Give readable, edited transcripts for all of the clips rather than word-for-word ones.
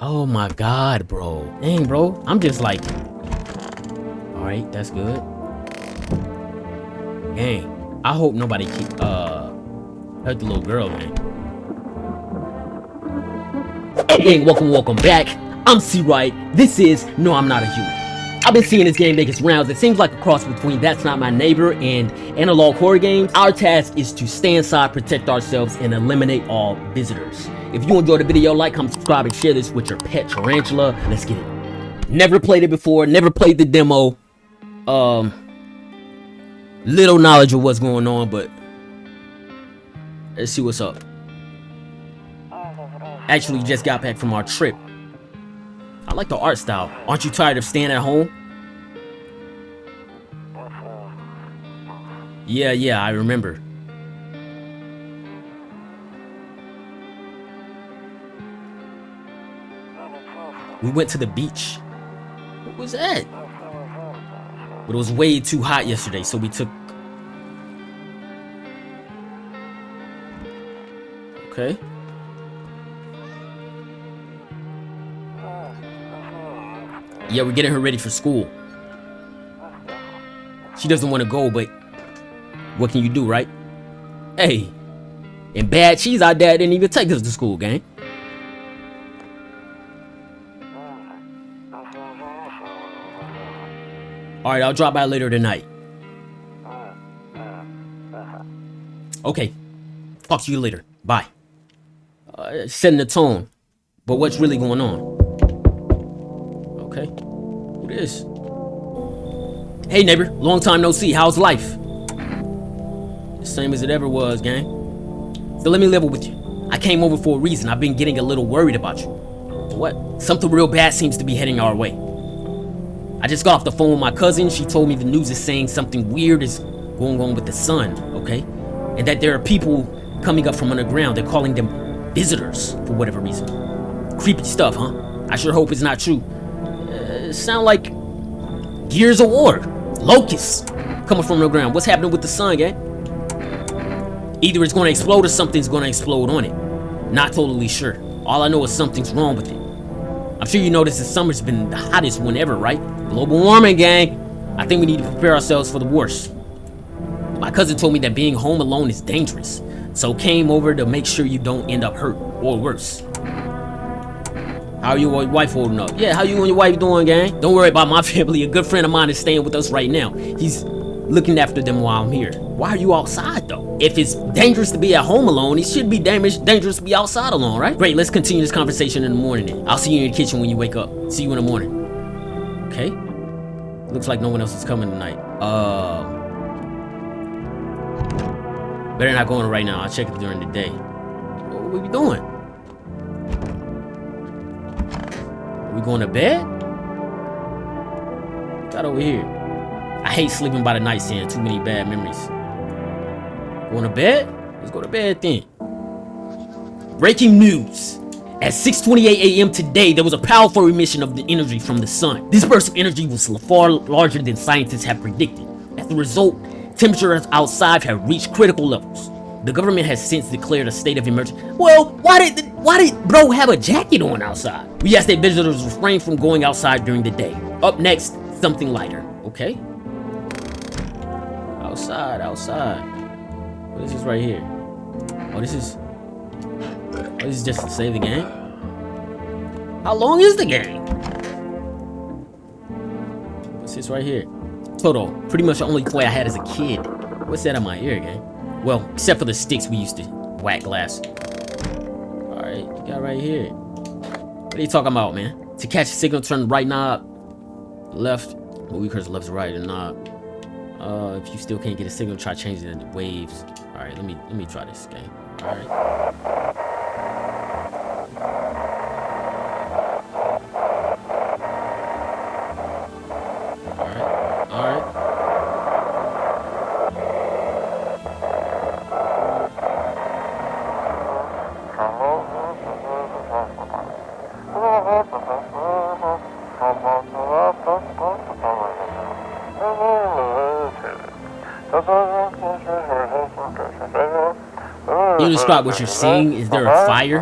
Oh my god, bro. Dang, bro. I'm just like... Alright, that's good. Dang. I hope nobody hurt the little girl, man. Hey, welcome back. I'm C-Right. This is No, I'm Not a Human. I've been seeing this game make its rounds. It seems like a cross between That's Not My Neighbor and analog horror games. Our task is to stay inside, protect ourselves, and eliminate all visitors. If you enjoyed the video, like, comment, subscribe, and share this with your pet tarantula. Let's get it. Never played it before, never played the demo. Little knowledge of what's going on, but let's see what's up. Actually, just got back from our trip. I like the art style. Aren't you tired of staying at home? Yeah, I remember. We went to the beach. What was that? But it was way too hot yesterday, so we took... Okay. Yeah, we're getting her ready for school. She doesn't want to go, but what can you do, right? Hey, and bad cheese, our dad didn't even take us to school, gang. Alright, I'll drop by later tonight. Okay, talk to you later. Bye. Setting the tone. But what's really going on? Okay. Who this? Hey neighbor, long time no see. How's life? The same as it ever was, gang. So let me level with you. I came over for a reason. I've been getting a little worried about you. What? Something real bad seems to be heading our way. I just got off the phone with my cousin. She told me the news is saying something weird is going on with the sun, okay? And that there are people coming up from underground. They're calling them visitors for whatever reason. Creepy stuff, huh? I sure hope it's not true. Sound like Gears of War. Locusts coming from the ground. What's happening with the sun, gang? Either it's going to explode or something's going to explode on it. Not totally sure. All I know is something's wrong with it. I'm sure you noticed this summer's been the hottest one ever, right? Global warming, gang. I think we need to prepare ourselves for the worst. My cousin told me that being home alone is dangerous, so came over to make sure you don't end up hurt or worse. How are you and your wife holding up? Yeah, how you and your wife doing, gang? Don't worry about my family. A good friend of mine is staying with us right now. He's looking after them while I'm here. Why are you outside, though? If it's dangerous to be at home alone, it should be dangerous to be outside alone, right? Great, let's continue this conversation in the morning then. I'll see you in the kitchen when you wake up. See you in the morning. Okay. Looks like no one else is coming tonight. Better not go in right now. I'll check it during the day. What are we doing? We going to bed? Got over here. I hate sleeping by the nightstand. Too many bad memories. Going to bed? Let's go to bed then. Breaking news. At 6:28 a.m. today, there was a powerful emission of the energy from the sun. This burst of energy was far larger than scientists had predicted. As a result, temperatures outside have reached critical levels. The government has since declared a state of emergency. Well, why did bro have a jacket on outside? We asked that visitors refrain from going outside during the day. Up next, something lighter. Okay. Outside. What is this right here? Oh, this is just to save the game. How long is the game? What's this right here? Toto, pretty much the only toy I had as a kid. What's that in my ear, gang? Well, except for the sticks we used to whack glass. Alright, you got right here. What are you talking about, man? To catch a signal, turn the right knob. Left. Well, we cursor left to right and knob. If you still can't get a signal, try changing the waves. Alright, let me try this game. Alright. Can you describe what you're seeing? Is there a fire?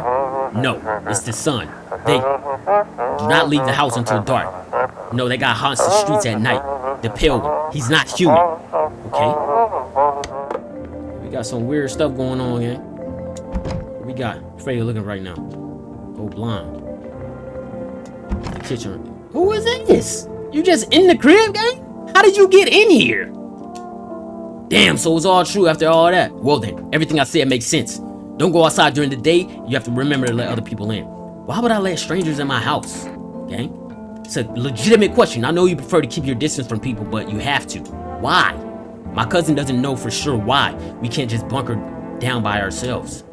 No, it's the sun. They do not leave the house until dark. No, they got haunts the streets at night. The pale one, he's not human. Okay? We got some weird stuff going on, gang. We got Freya looking right now. Go blind. The kitchen. Who is this? You just in the crib, gang? How did you get in here? Damn, so it's all true after all that. Well then, everything I said makes sense. Don't go outside during the day. You have to remember to let other people in. Why would I let strangers in my house, gang? It's a legitimate question. I know you prefer to keep your distance from people, but you have to. Why? My cousin doesn't know for sure why. We can't just bunker down by ourselves.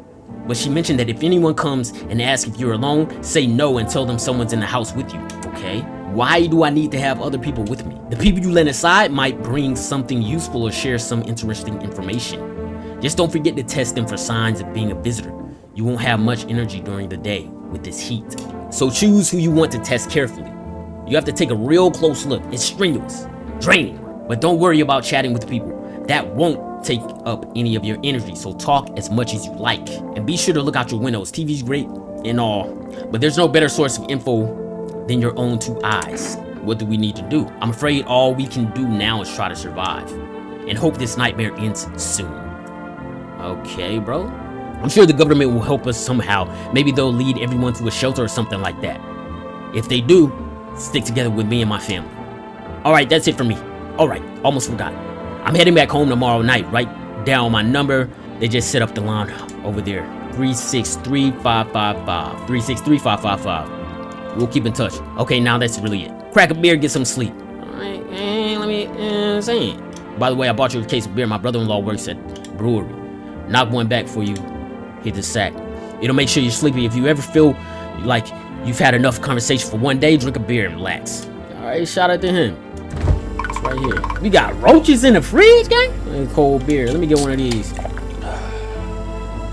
But she mentioned that if anyone comes and asks if you're alone, say no and tell them someone's in the house with you, okay? Why do I need to have other people with me? The people you let inside might bring something useful or share some interesting information. Just don't forget to test them for signs of being a visitor. You won't have much energy during the day with this heat. So choose who you want to test carefully. You have to take a real close look. It's strenuous, draining, but don't worry about chatting with people. That won't take up any of your energy, so talk as much as you like. And be sure to look out your windows. TV's great and all, but there's no better source of info than your own two eyes. What do we need to do? I'm afraid all we can do now is try to survive and hope this nightmare ends soon. Okay, bro. I'm sure the government will help us somehow. Maybe they'll lead everyone to a shelter or something like that. If they do, stick together with me and my family. Alright, that's it for me. Alright, almost forgot. I'm heading back home tomorrow night. Write down my number. They just set up the line over there. 363555. 363555. We'll keep in touch. Okay, now that's really it. Crack a beer, get some sleep. Alright, let me say. By the way, I bought you a case of beer. My brother-in-law works at brewery. Knock one back for you. Hit the sack. It'll make sure you're sleepy. If you ever feel like you've had enough conversation for one day, drink a beer and relax. Alright, shout out to him. It's right here. We got roaches in the fridge, gang? Cold beer. Let me get one of these.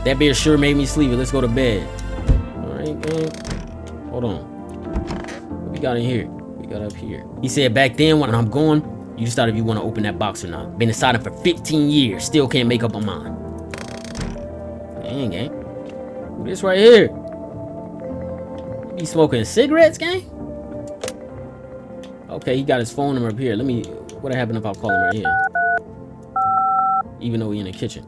That beer sure made me sleepy. Let's go to bed. Alright, gang. Hold on. What we got in here? We got up here. He said back then when I'm gone, you decide if you want to open that box or not. Been inside it for 15 years. Still can't make up my mind. Dang, gang. Who this right here? You be smoking cigarettes, gang? Okay, he got his phone number up here. Let me... What'd happen if I call him right here? Even though we in the kitchen.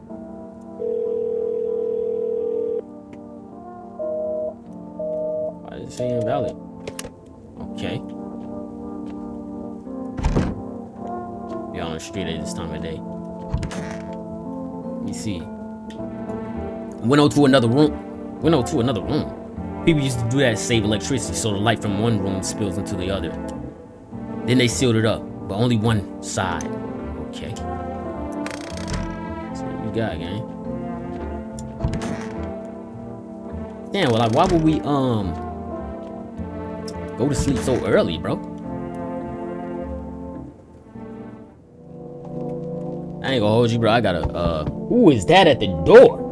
Why did it say invalid? Okay. Be on the street at this time of day. Let me see. Went to another room. People used to do that to save electricity, so the light from one room spills into the other. Then they sealed it up, but only one side. Okay. So what we got, gang? Damn, well, like, why would we go to sleep so early, bro? I ain't gonna hold you, bro. I gotta who is that at the door?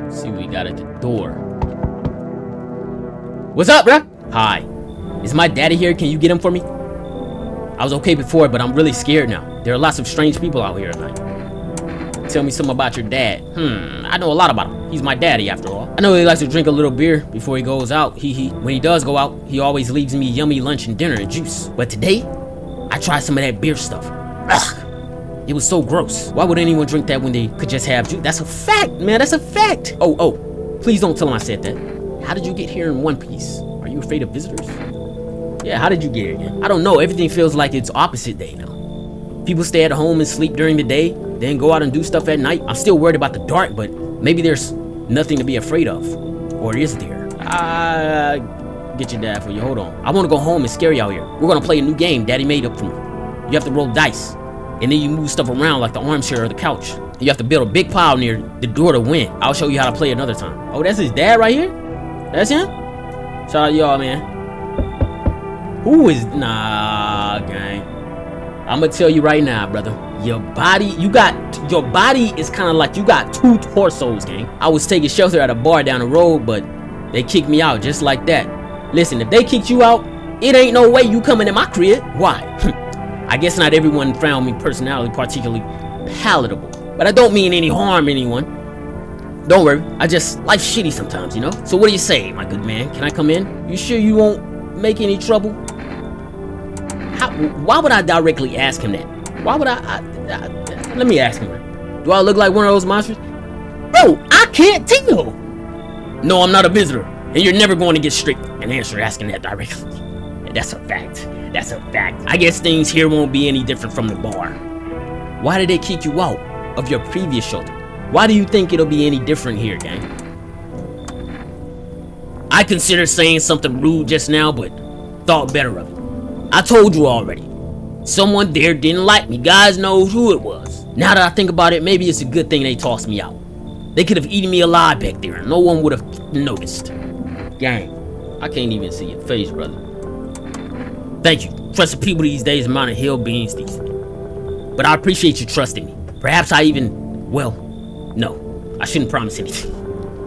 Let's see what we got at the door. What's up, bro? Hi. Is my daddy here? Can you get him for me? I was okay before, but I'm really scared now. There are lots of strange people out here at night. Tell me something about your dad. I know a lot about him. He's my daddy after all. I know he likes to drink a little beer before he goes out. When he does go out, he always leaves me yummy lunch and dinner and juice. But today, I tried some of that beer stuff. Ugh. It was so gross. Why would anyone drink that when they could just have juice? That's a fact, man. That's a fact. Oh, please don't tell him I said that. How did you get here in one piece? Are you afraid of visitors? Yeah, how did you get here? I don't know. Everything feels like it's opposite day now. People stay at home and sleep during the day, then go out and do stuff at night. I'm still worried about the dark, but maybe there's nothing to be afraid of. Or is there? Get your dad for you. Hold on. I want to go home and scare you out here. We're going to play a new game Daddy made up for me. You have to roll dice. And then you move stuff around like the armchair or the couch. You have to build a big pile near the door to win. I'll show you how to play another time. Oh, that's his dad right here? That's him? Shout out y'all, man. Who is... Nah, gang. I'm gonna tell you right now, brother. Your body is kind of like you got two torsos, gang. I was taking shelter at a bar down the road, but they kicked me out just like that. Listen, if they kicked you out, it ain't no way you coming in my crib. Why? I guess not everyone found me personality particularly palatable, but I don't mean any harm to anyone. Don't worry. Life's shitty sometimes, you know? So what do you say, my good man? Can I come in? You sure you won't make any trouble? Why would I directly ask him that? Why would let me ask him. Do I look like one of those monsters? Bro, I can't tell. No, I'm not a visitor. And you're never going to get straight an answer asking that directly. That's a fact. That's a fact. I guess things here won't be any different from the bar. Why did they kick you out of your previous shelter? Why do you think it'll be any different here, gang? I considered saying something rude just now, but thought better of it. I told you already. Someone there didn't like me. Guys knows who it was. Now that I think about it, maybe it's a good thing they tossed me out. They could have eaten me alive back there and no one would have noticed. Gang, I can't even see your face, brother. Thank you. Trusting people these days amount of hill beans these days. But I appreciate you trusting me. Perhaps I even, well, no, I shouldn't promise anything.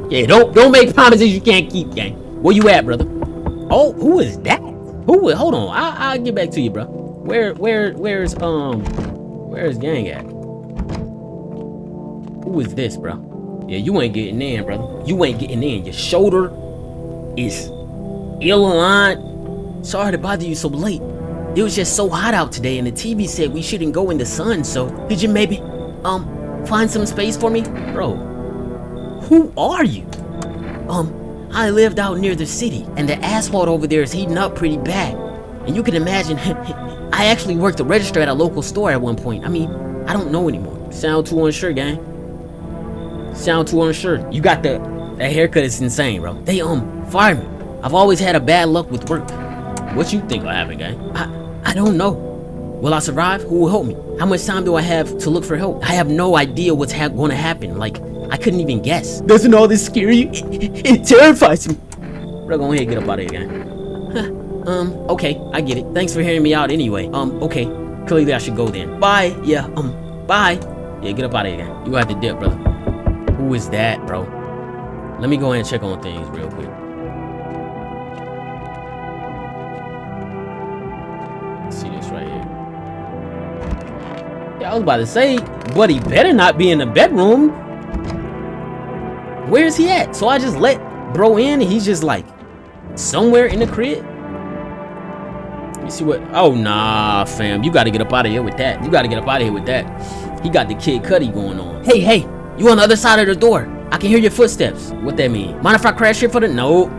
Yeah, don't make promises you can't keep, gang. Where you at, brother? Oh, who is that? Hold on, I'll get back to you, bro. Where's gang at? Who is this, bro? Yeah, you ain't getting in, brother. You ain't getting in. Your shoulder is ill-aligned. Sorry to bother you so late. It was just so hot out today and the TV said we shouldn't go in the sun, so could you maybe, find some space for me? Bro, who are you? I lived out near the city and the asphalt over there is heating up pretty bad. And you can imagine, I actually worked the register at a local store at one point. I mean, I don't know anymore. Sound too unsure, gang. Sound too unsure. You got that haircut is insane, bro. They, fired me. I've always had a bad luck with work. What you think will happen, gang? I don't know. Will I survive? Who will help me? How much time do I have to look for help? I have no idea what's going to happen. Like, I couldn't even guess. Doesn't all this scare you? It terrifies me. Bro, go ahead, get up out of here, gang. Okay, I get it. Thanks for hearing me out anyway. Okay, clearly I should go then. Bye. Yeah, bye. Yeah, get up out of here, gang. You got to dip, brother. Who is that, bro? Let me go ahead and check on things real quick. Let's see this right here. Yeah, I was about to say, but he better not be in the bedroom. Where's he at? So I just let bro in and he's just like somewhere in the crib. Let me see what. Oh, nah, fam. You got to get up out of here with that. You got to get up out of here with that. He got the Kid Cudi going on. Hey. You on the other side of the door. I can hear your footsteps. What that mean? Mind if I crash here for the... Nope.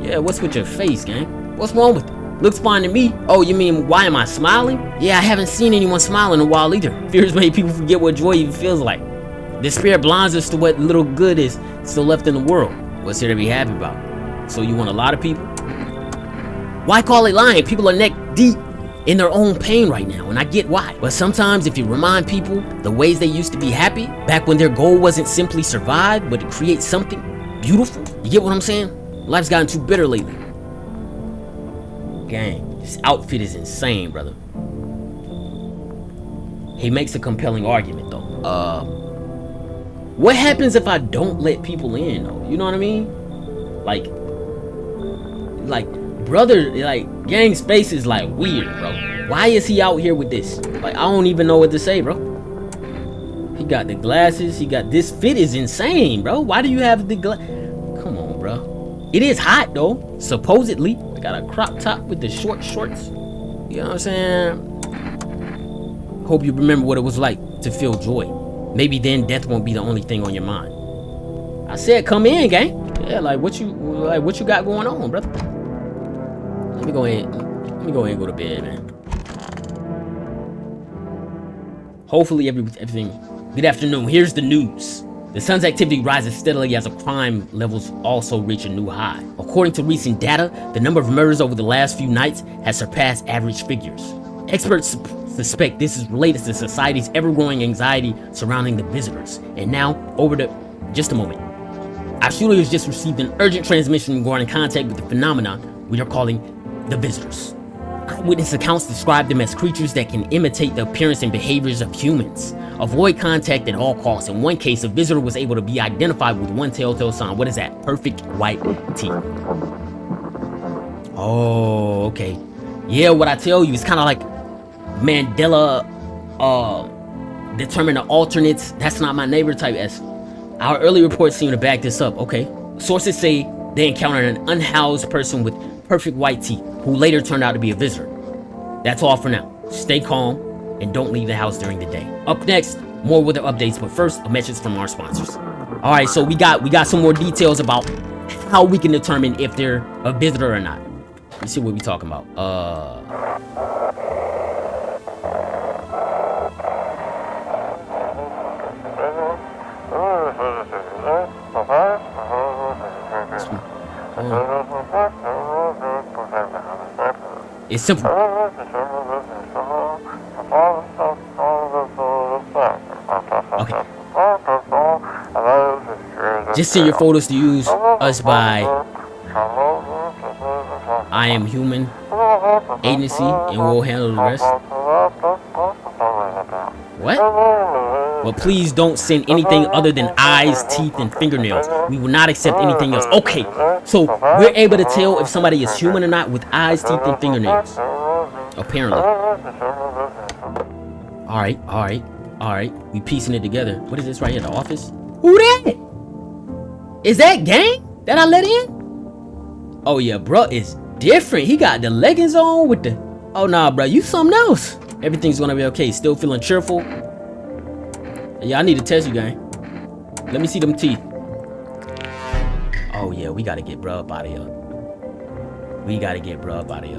Yeah, what's with your face, gang? What's wrong with it? Looks fine to me. Oh, you mean why am I smiling? Yeah, I haven't seen anyone smile in a while either. Fears make people forget what joy even feels like. Despair blinds us to what little good is still left in the world. What's there to be happy about? So you want a lot of people? Why call it lying? People are neck deep in their own pain right now, and I get why. But sometimes if you remind people the ways they used to be happy, back when their goal wasn't simply survive, but to create something beautiful, you get what I'm saying? Life's gotten too bitter lately. Gang, this outfit is insane, brother. He makes a compelling argument, though. What happens if I don't let people in, though? You know what I mean? Like, brother, like, gang's face is like weird, bro. Why is he out here with this? Like, I don't even know what to say, bro. He got the glasses. He got this fit is insane, bro. Why do you have the Come on, bro. It is hot though. Supposedly, I got a crop top with the short shorts. You know what I'm saying? Hope you remember what it was like to feel joy. Maybe then death won't be the only thing on your mind. I said, come in, gang. Yeah, like what you got going on, brother? Let me go ahead and go to bed, man. Hopefully everything. Good afternoon. Here's the news. The sun's activity rises steadily as the crime levels also reach a new high. According to recent data, the number of murders over the last few nights has surpassed average figures. Experts suspect this is related to society's ever-growing anxiety surrounding the visitors. And now, just a moment. Our shooter has just received an urgent transmission regarding contact with the phenomenon we are calling the visitors. Eyewitness accounts describe them as creatures that can imitate the appearance and behaviors of humans. Avoid contact at all costs. In one case, a visitor was able to be identified with one telltale sign. What is that? Perfect white teeth. Oh, okay. Yeah, what I tell you is kind of like Mandela determine the alternates. That's not my neighbor type as Our early reports seem to back this up. Okay. Sources say they encountered an unhoused person with perfect white teeth who later turned out to be a visitor. That's all for now. Stay calm and don't leave the house during the day. Up next, more weather updates, but first, a message from our sponsors. All right, so we got some more details about how we can determine if they're a visitor or not. Let's see what we talking about. It's simple. Okay. Just send your photos to use us by I Am Human Agency and we'll handle the rest. What? Well, please don't send anything other than eyes, teeth, and fingernails. We will not accept anything else. Okay, so we're able to tell if somebody is human or not with eyes, teeth, and fingernails. Apparently. Alright. We piecing it together. What is this right here? The office? Who that? Is that gang that I let in? Oh yeah, bro is different. He got the leggings on with the... Oh nah, bro, you something else. Everything's gonna be okay. Still feeling cheerful. Yeah, I need to test you, gang. Let me see them teeth. Oh yeah, we gotta get bro up out of here. We gotta get bro up out of here.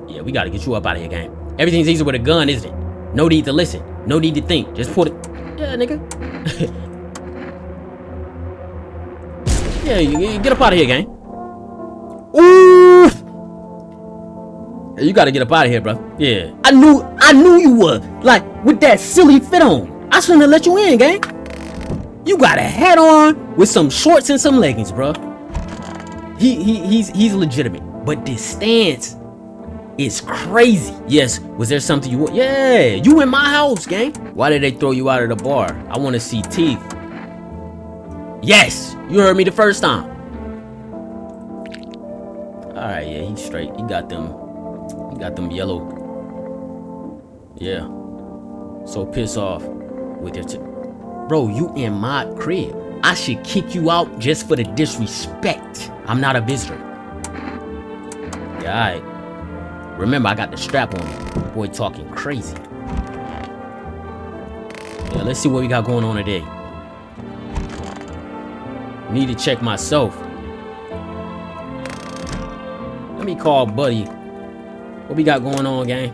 Yeah, we gotta get you up out of here, gang. Everything's easy with a gun, isn't it? No need to listen. No need to think. Just put it. Yeah, nigga. Yeah, you get up out of here, gang. Ooh. You gotta get up out of here, bro. Yeah. I knew you were like with that silly fit on. I shouldn't have let you in, gang. You got a hat on with some shorts and some leggings, bro. He's legitimate, but this stance is crazy. Yes, was there something you want? Yeah, you in my house, gang. Why did they throw you out of the bar? I want to see teeth. Yes, you heard me the first time. All right, yeah, he's straight. He got them yellow. Yeah. So piss off with your bro, you in my crib. I should kick you out just for the disrespect. I'm not a visitor. Yeah, all right. Remember, I got the strap on me. Boy talking crazy. Yeah, let's see what we got going on today. Need to check myself. Let me call Buddy. What we got going on, gang?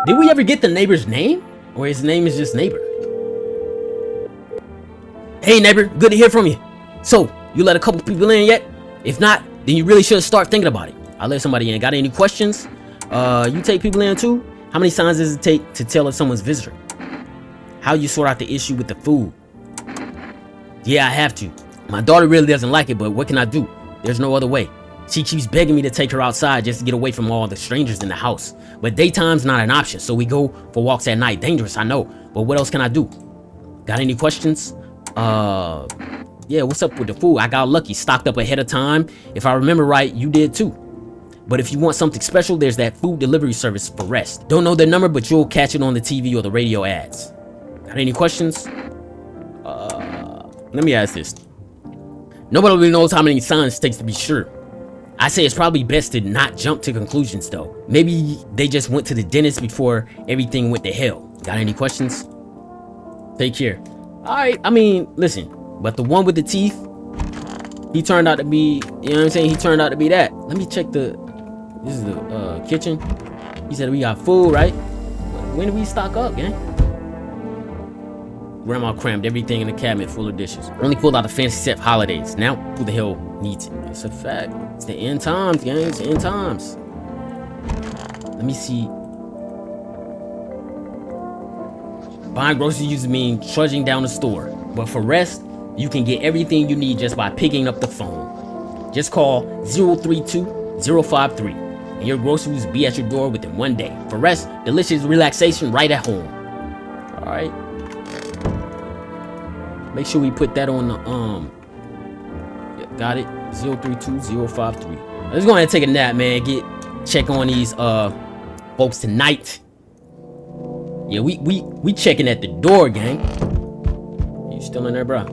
Did we ever get the neighbor's name? Or his name is just Neighbor? Hey, neighbor, good to hear from you. So, you let a couple people in yet? If not, then you really should start thinking about it. I let somebody in. Got any questions? You take people in too? How many signs does it take to tell if someone's visitor? How you sort out the issue with the food? Yeah, I have to. My daughter really doesn't like it, but what can I do? There's no other way. She keeps begging me to take her outside just to get away from all the strangers in the house. But daytime's not an option, so we go for walks at night. Dangerous, I know. But what else can I do? Got any questions? Yeah, what's up with the food? I got lucky, stocked up ahead of time. If I remember right, you did too. But if you want something special, there's that food delivery service for rest. Don't know their number, but you'll catch it on the TV or the radio ads. Got any questions? Let me ask this. Nobody really knows how many signs it takes to be sure. I say it's probably best to not jump to conclusions though. Maybe they just went to the dentist before everything went to hell. Got any questions? Take care. Alright, I mean, listen. But the one with the teeth, he turned out to be, you know what I'm saying? He turned out to be that. Let me check this is the kitchen. He said we got food, right? When did we stock up, gang? Grandma crammed everything in the cabinet full of dishes. Only pulled out a fancy set for holidays. Now, who the hell needs it? It's a fact. It's the end times, gang. It's the end times. Let me see. Buying groceries used to mean trudging down the store. But for rest, you can get everything you need just by picking up the phone. Just call 032-053 and your groceries will be at your door within 1 day. For rest, delicious relaxation right at home. All right. Make sure we put that on the got it. 032-053. Let's go ahead and take a nap, man. Check on these folks tonight. Yeah, we checking at the door, gang. You still in there, bro?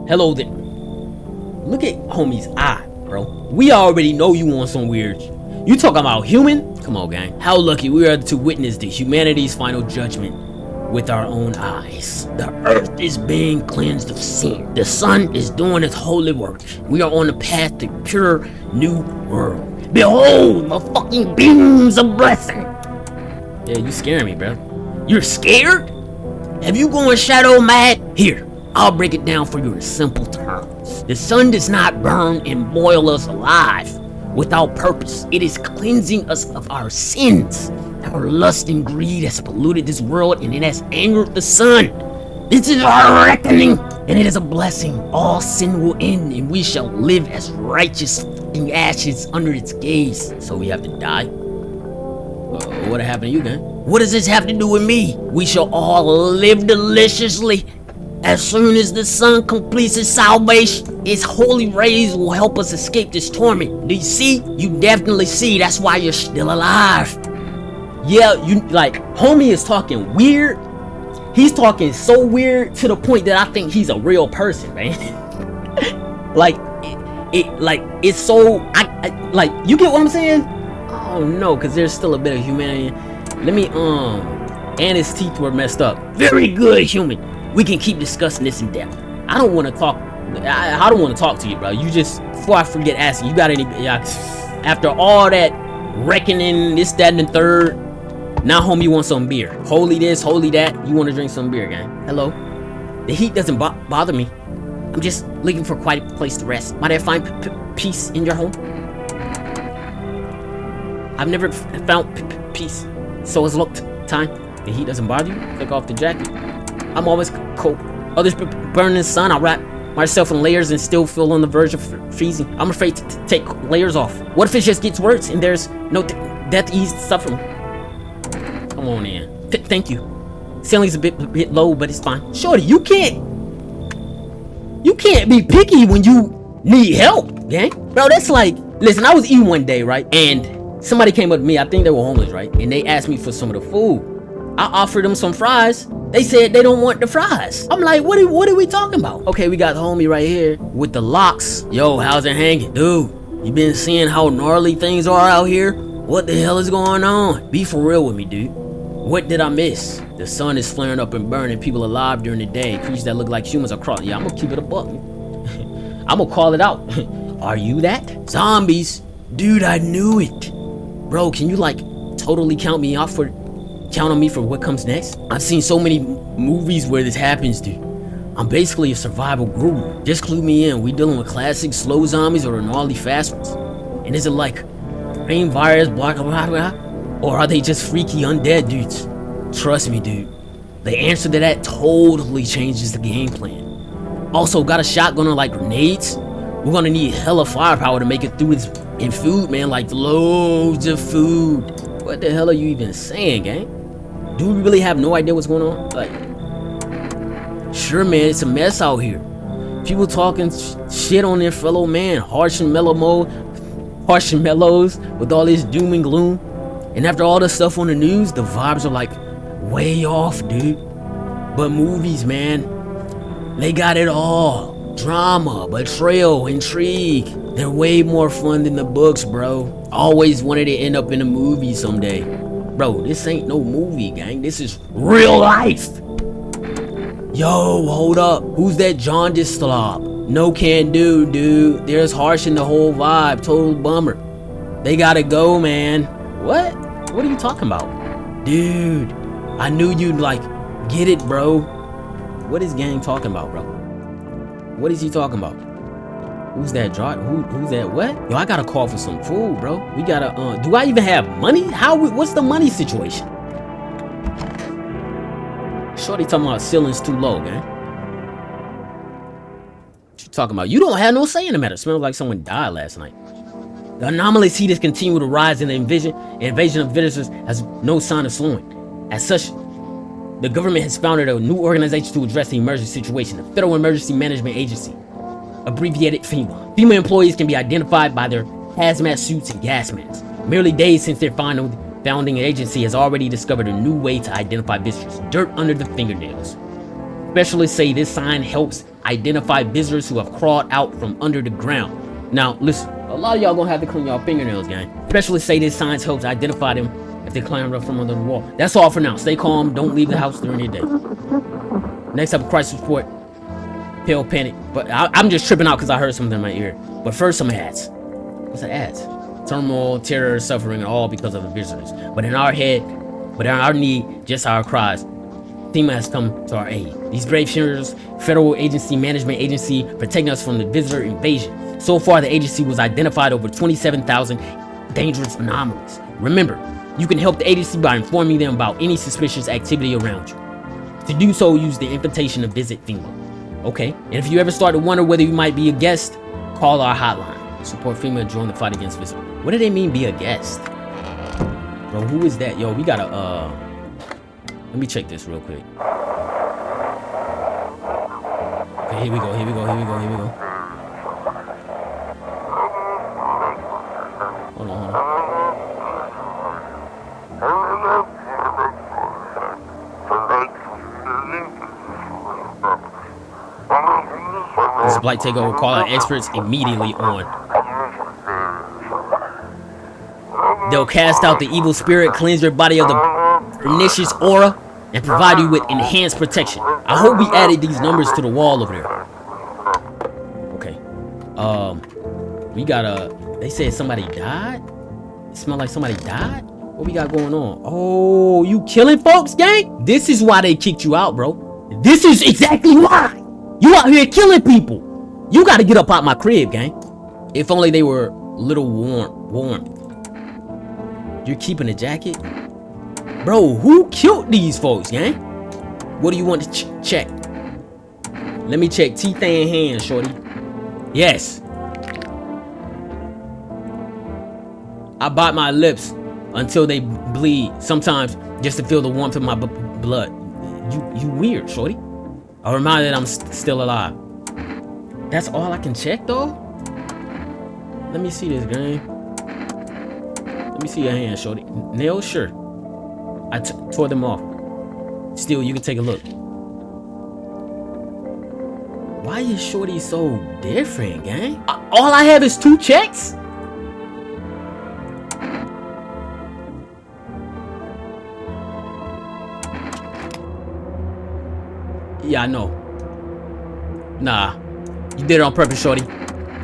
Hello there. Look at homie's eye, bro. We already know you want some weird. You talking about human? Come on, gang. How lucky we are to witness the humanity's final judgment with our own eyes. The earth is being cleansed of sin. The sun is doing its holy work. We are on the path to pure new world. Behold the fucking beams of blessing. Yeah, you scaring me, bro. You're scared? Have you gone shadow mad? Here, I'll break it down for you in simple terms. The sun does not burn and boil us alive without purpose. It is cleansing us of our sins. Our lust and greed has polluted this world, and it has angered the sun. This is our reckoning, and it is a blessing. All sin will end, and we shall live as righteous in ashes under its gaze. So we have to die? What happened to you, man? What does this have to do with me? We shall all live deliciously. As soon as the sun completes its salvation, its holy rays will help us escape this torment. Do you see? You definitely see. That's why you're still alive. Yeah, you like, homie is talking weird. He's talking so weird to the point that I think he's a real person, man. Like, it's so, like, you get what I'm saying? Oh no, because there's still a bit of humanity. Let me, and his teeth were messed up. Very good, human. We can keep discussing this in depth. I don't want to talk. I don't want to talk to you, bro. You just, before I forget asking, you got any? After all that reckoning, this, that, and the third, now, homie, you want some beer? Holy this, holy that. You want to drink some beer, gang? Hello. The heat doesn't bother me. I'm just looking for quite a place to rest. Might I find peace in your home? I've never found peace. So it's looked time. The heat doesn't bother you? Take off the jacket. I'm always cold. Others burn in the sun. I wrap myself in layers and still feel on the verge of freezing. I'm afraid to take layers off. What if it just gets worse and there's no death ease suffering? Come on in. Thank you. Ceiling's a bit low, but it's fine. Shorty, you can't be picky when you need help, gang. Bro, that's like, listen, I was eating one day, right? And somebody came up to me. I think they were homeless, right? And they asked me for some of the food. I offered them some fries. They said they don't want the fries. I'm like, what are we talking about? Okay, we got the homie right here with the locks. Yo, how's it hanging? Dude, you been seeing how gnarly things are out here? What the hell is going on? Be for real with me, dude. What did I miss? The sun is flaring up and burning people alive during the day. Creatures that look like humans are crawling. Yeah, I'm gonna keep it a buck. I'm gonna call it out. Are you that? Zombies? Dude, I knew it. Bro, can you like totally count on me for what comes next? I've seen so many movies where this happens, dude. I'm basically a survival guru. Just clue me in. We dealing with classic slow zombies or gnarly fast ones? And is it like brain virus, blah, blah, blah, or are they just freaky undead dudes? Trust me, dude. The answer to that totally changes the game plan. Also, got a shotgun or like grenades? We're gonna need hella firepower to make it through this, and food, man, like loads of food. What the hell are you even saying, gang? Do we really have no idea what's going on? Like, sure, man, it's a mess out here. People talking shit on their fellow man, harsh and mellows with all this doom and gloom. And after all the stuff on the news, the vibes are like way off, dude. But movies, man, they got it all. Drama, betrayal, intrigue. They're way more fun than the books, bro. Always wanted to end up in a movie someday. Bro, this ain't no movie, gang. This is real life. Yo, hold up. Who's that jaundice slob? No can do, dude. There's harsh in the whole vibe. Total bummer. They gotta go, man. What? What are you talking about? Dude, I knew you'd like get it, bro. What is gang talking about, bro? What is he talking about? Who's that who's that what? Yo, I gotta call for some food, bro. We gotta do I even have money? What's the money situation? Shorty talking about ceiling's too low, man. What you talking about? You don't have no say in the matter. Smells like someone died last night. The anomalous heat has continued to rise, and the invasion of visitors has no sign of slowing. As such, the government has founded a new organization to address the emergency situation, the Federal Emergency Management Agency, abbreviated FEMA. FEMA employees can be identified by their hazmat suits and gas masks. Merely days since their final founding agency has already discovered a new way to identify visitors. Dirt under the fingernails. Specialists say this sign helps identify visitors who have crawled out from under the ground. Now, listen, a lot of y'all gonna have to clean y'all fingernails, gang. Specialists say this sign helps identify them if they climbed up from under the wall. That's all for now. Stay calm. Don't leave the house during your day. Next up, crisis report. Pale panic. But I'm just tripping out because I heard something in my ear. But first, some ads. What's that ads? Turmoil, terror, suffering, all because of the visitors. But in our need, just our cries, FEMA has come to our aid. These brave heroes, federal agency, management agency, protecting us from the visitor invasion. So far, the agency was identified over 27,000 dangerous anomalies. Remember, you can help the agency by informing them about any suspicious activity around you. To do so, use the invitation to visit FEMA. Okay, and if you ever start to wonder whether you might be a guest, call our hotline. Support FEMA and join the fight against visitors. What do they mean, be a guest? Bro, who is that? Yo, we gotta, let me check this real quick. Okay, here we go. Hold on. This blight takeover, call our experts immediately on. They'll cast out the evil spirit, cleanse your body of the pernicious aura, and provide you with enhanced protection. I hope we added these numbers to the wall over there. Okay. We got they said somebody died? It smelled like somebody died? What we got going on? Oh, you killing folks, gang? This is why they kicked you out, bro. This is exactly why. You out here killing people. You gotta get up out my crib, gang. If only they were a little warm. You're keeping a jacket? Bro, who killed these folks, gang? What do you want to check? Let me check teeth and hands, shorty. Yes. I bite my lips until they bleed, sometimes just to feel the warmth of my blood. You weird, shorty. A reminder that I'm still alive. That's all I can check, though? Let me see this, gang. Let me see your hands, shorty. Nails, sure. I tore them off. Still, you can take a look. Why is shorty so different, gang? All I have is 2 checks? Yeah, I know. Nah. You did it on purpose, shorty.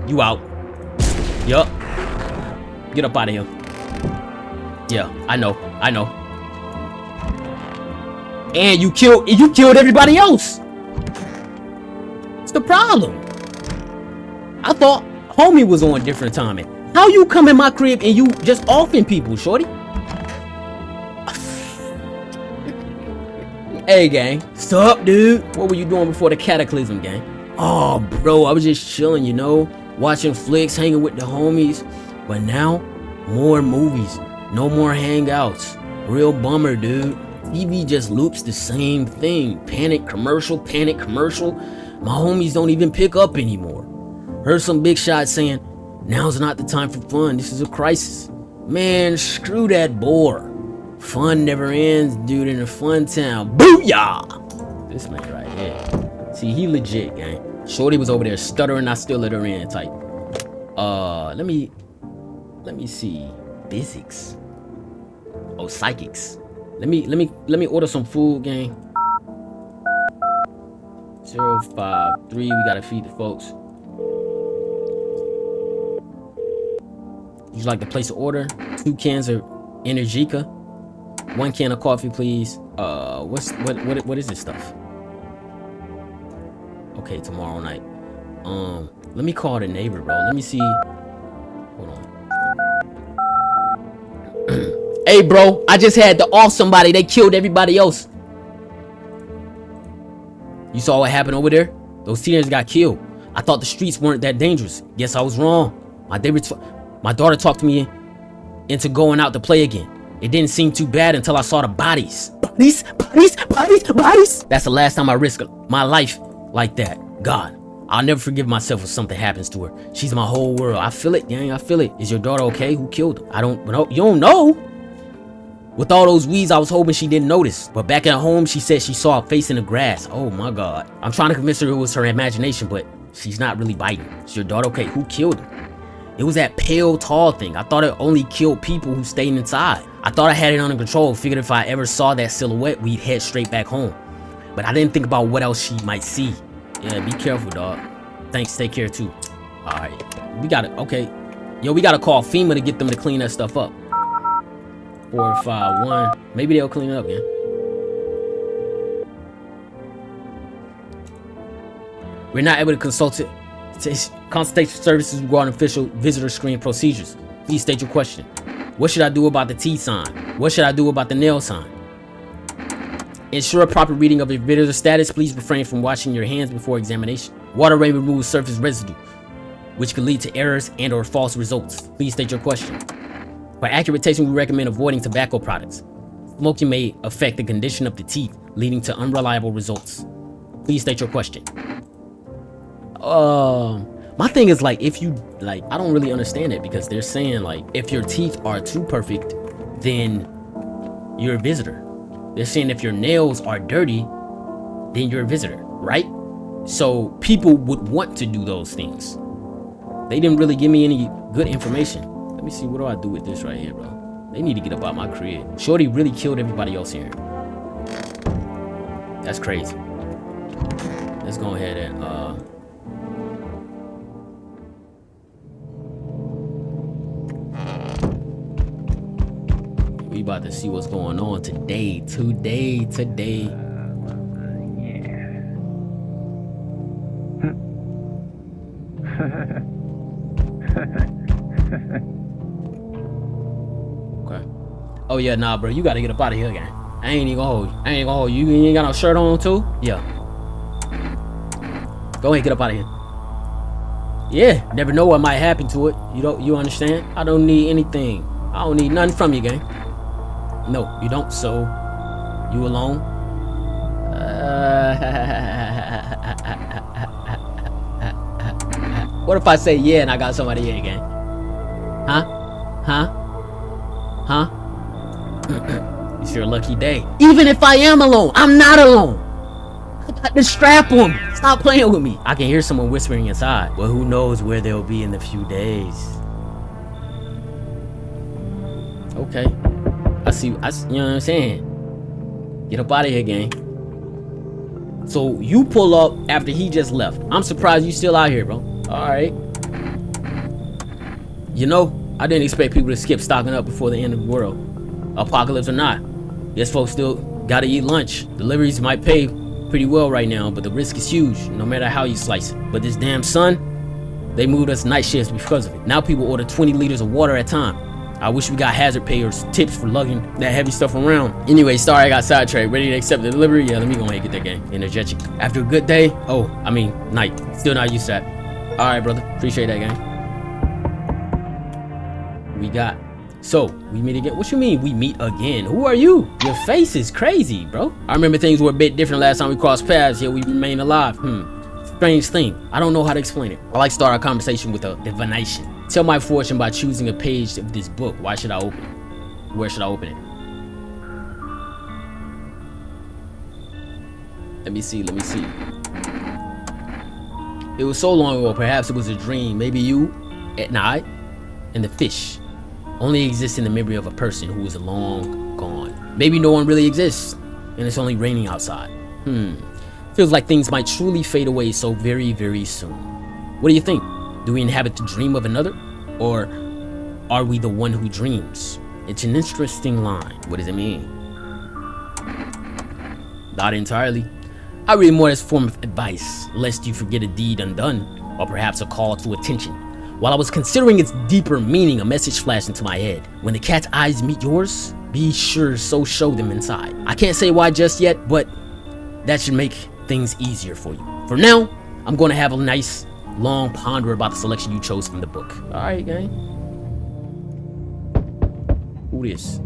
You out. Yup. Get up out of here. Yeah, I know. And you killed everybody else. What's the problem? I thought homie was on different timing. How you come in my crib and you just offing people, shorty? Hey, gang. Sup, dude? What were you doing before the cataclysm, gang? Oh, bro, I was just chilling, you know? Watching flicks, hanging with the homies. But now, more movies. No more hangouts. Real bummer, dude. TV just loops the same thing. Panic commercial. My homies don't even pick up anymore. Heard some big shots saying, now's not the time for fun. This is a crisis. Man, screw that bore. Fun never ends, dude, in a fun town. Booyah! This man right here. See, he legit, gang. Shorty was over there stuttering, I still let her in type. Let me see. Physics. Oh, psychics. Let me order some food, gang. 053, we gotta feed the folks. Would you like to place an order? 2 cans of Energica. 1 can of coffee, please. What is this stuff? Okay, tomorrow night. Let me call the neighbor, bro. Let me see. Hold on. Hey, bro, I just had to off somebody. They killed everybody else. You saw what happened over there? Those teenagers got killed. I thought the streets weren't that dangerous. Guess I was wrong. My daughter talked me into going out to play again. It didn't seem too bad until I saw the bodies. Bodies. That's the last time I risked my life like that. God, I'll never forgive myself if something happens to her. She's my whole world. I feel it, gang. I feel it. Is your daughter okay? Who killed her? I don't know. You don't know? With all those weeds, I was hoping she didn't notice. But back at home, she said she saw a face in the grass. Oh my God. I'm trying to convince her it was her imagination, but she's not really biting. Is your daughter okay? Who killed her? It was that pale, tall thing. I thought it only killed people who stayed inside. I thought I had it under control. Figured if I ever saw that silhouette, we'd head straight back home. But I didn't think about what else she might see. Yeah, be careful, dog. Thanks, take care too. All right, we gotta, okay. Yo, we gotta call FEMA to get them to clean that stuff up. 451. Maybe they'll clean it up, man. We're not able to consult it. Consultation services regarding official visitor screen procedures. Please state your question. What should I do about the T sign? What should I do about the nail sign? Ensure proper reading of your visitor status. Please refrain from washing your hands before examination. Water may remove surface residue, which could lead to errors and or false results. Please state your question. For accurate tasting, we recommend avoiding tobacco products. Smoking may affect the condition of the teeth, leading to unreliable results. Please state your question. My thing is, like, if you, like, I don't really understand it, because they're saying, like, if your teeth are too perfect, then you're a visitor. They're saying if your nails are dirty, then you're a visitor, right? So people would want to do those things. They didn't really give me any good information. Let me see, what do I do with this right here, bro? They need to get up out my crib. Shorty really killed everybody else here. That's crazy. Let's go ahead and we about to see what's going on today. Okay. Oh yeah, nah, bro, you gotta get up out of here, gang. I ain't even gonna hold you. You ain't got no shirt on too? Yeah. Go ahead, get up out of here. Yeah, never know what might happen to it. You understand? I don't need anything. I don't need nothing from you, gang. No, you don't. So, you alone? What if I say yeah and I got somebody here, gang? Huh? It's your lucky day. Even if I am alone, I'm not alone. I got the strap on. Stop playing with me. I can hear someone whispering inside. Well, who knows where they'll be in a few days. Okay. I see, you know what I'm saying? Get up out of here, gang. So you pull up after he just left. I'm surprised you still out here, bro. Alright. You know, I didn't expect people to skip stocking up before the end of the world. Apocalypse or not. Yes, folks still gotta eat lunch. Deliveries might pay pretty well right now, but the risk is huge, no matter how you slice it. But this damn sun, they moved us night shifts because of it. Now people order 20 liters of water at a time. I wish we got hazard pay or tips for lugging that heavy stuff around. Anyway, sorry I got sidetracked. Ready to accept the delivery? Yeah, let me go ahead and get that gang. Energetic. After a good day, night. Still not used to that. Alright, brother. Appreciate that, gang. We meet again. What you mean we meet again? Who are you? Your face is crazy, bro. I remember things were a bit different last time we crossed paths, yet we remained alive. Strange thing. I don't know how to explain it. I like to start our conversation with a divination. Tell my fortune by choosing a page of this book. Why should I open it? Where should I open it? Let me see. It was so long ago, perhaps it was a dream. Maybe you, at night, and the fish only exist in the memory of a person who is long gone. Maybe no one really exists, and it's only raining outside. Feels like things might truly fade away so very, very soon. What do you think? Do we inhabit the dream of another? Or are we the one who dreams? It's an interesting line. What does it mean? Not entirely. I read more as a form of advice, lest you forget a deed undone, or perhaps a call to attention. While I was considering its deeper meaning, a message flashed into my head. When the cat's eyes meet yours, be sure so show them inside. I can't say why just yet, but that should make things easier for you. For now, I'm going to have a nice long ponder about the selection you chose from the book. Alright, gang. Who this?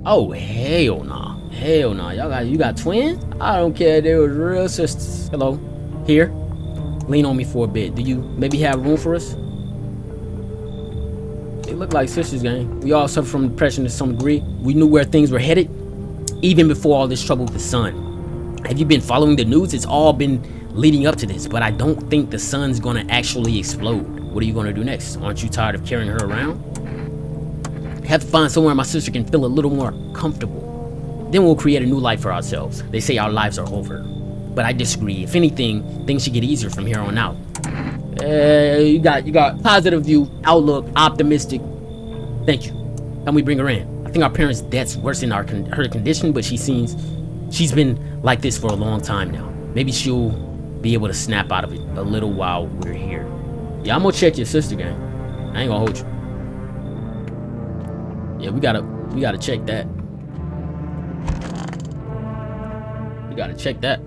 Oh, hell nah. Hell nah. You got twins? I don't care if they were real sisters. Hello. Here. Lean on me for a bit. Do you maybe have room for us? look like sisters, gang. We all suffer from depression to some degree. We knew where things were headed, even before all this trouble with the sun. Have you been following the news? It's all been leading up to this, but I don't think the sun's gonna actually explode. What are you gonna do next? Aren't you tired of carrying her around? I have to find somewhere my sister can feel a little more comfortable. Then we'll create a new life for ourselves. They say our lives are over, but I disagree. If anything, things should get easier from here on out. You got positive view, outlook, optimistic. Thank you. Help me bring her in. I think our parents' deaths worsen her condition, but she's been like this for a long time now. Maybe she'll be able to snap out of it a little while we're here. Yeah, I'm gonna check your sister, gang. I ain't gonna hold you. Yeah, we gotta check that. We gotta check that.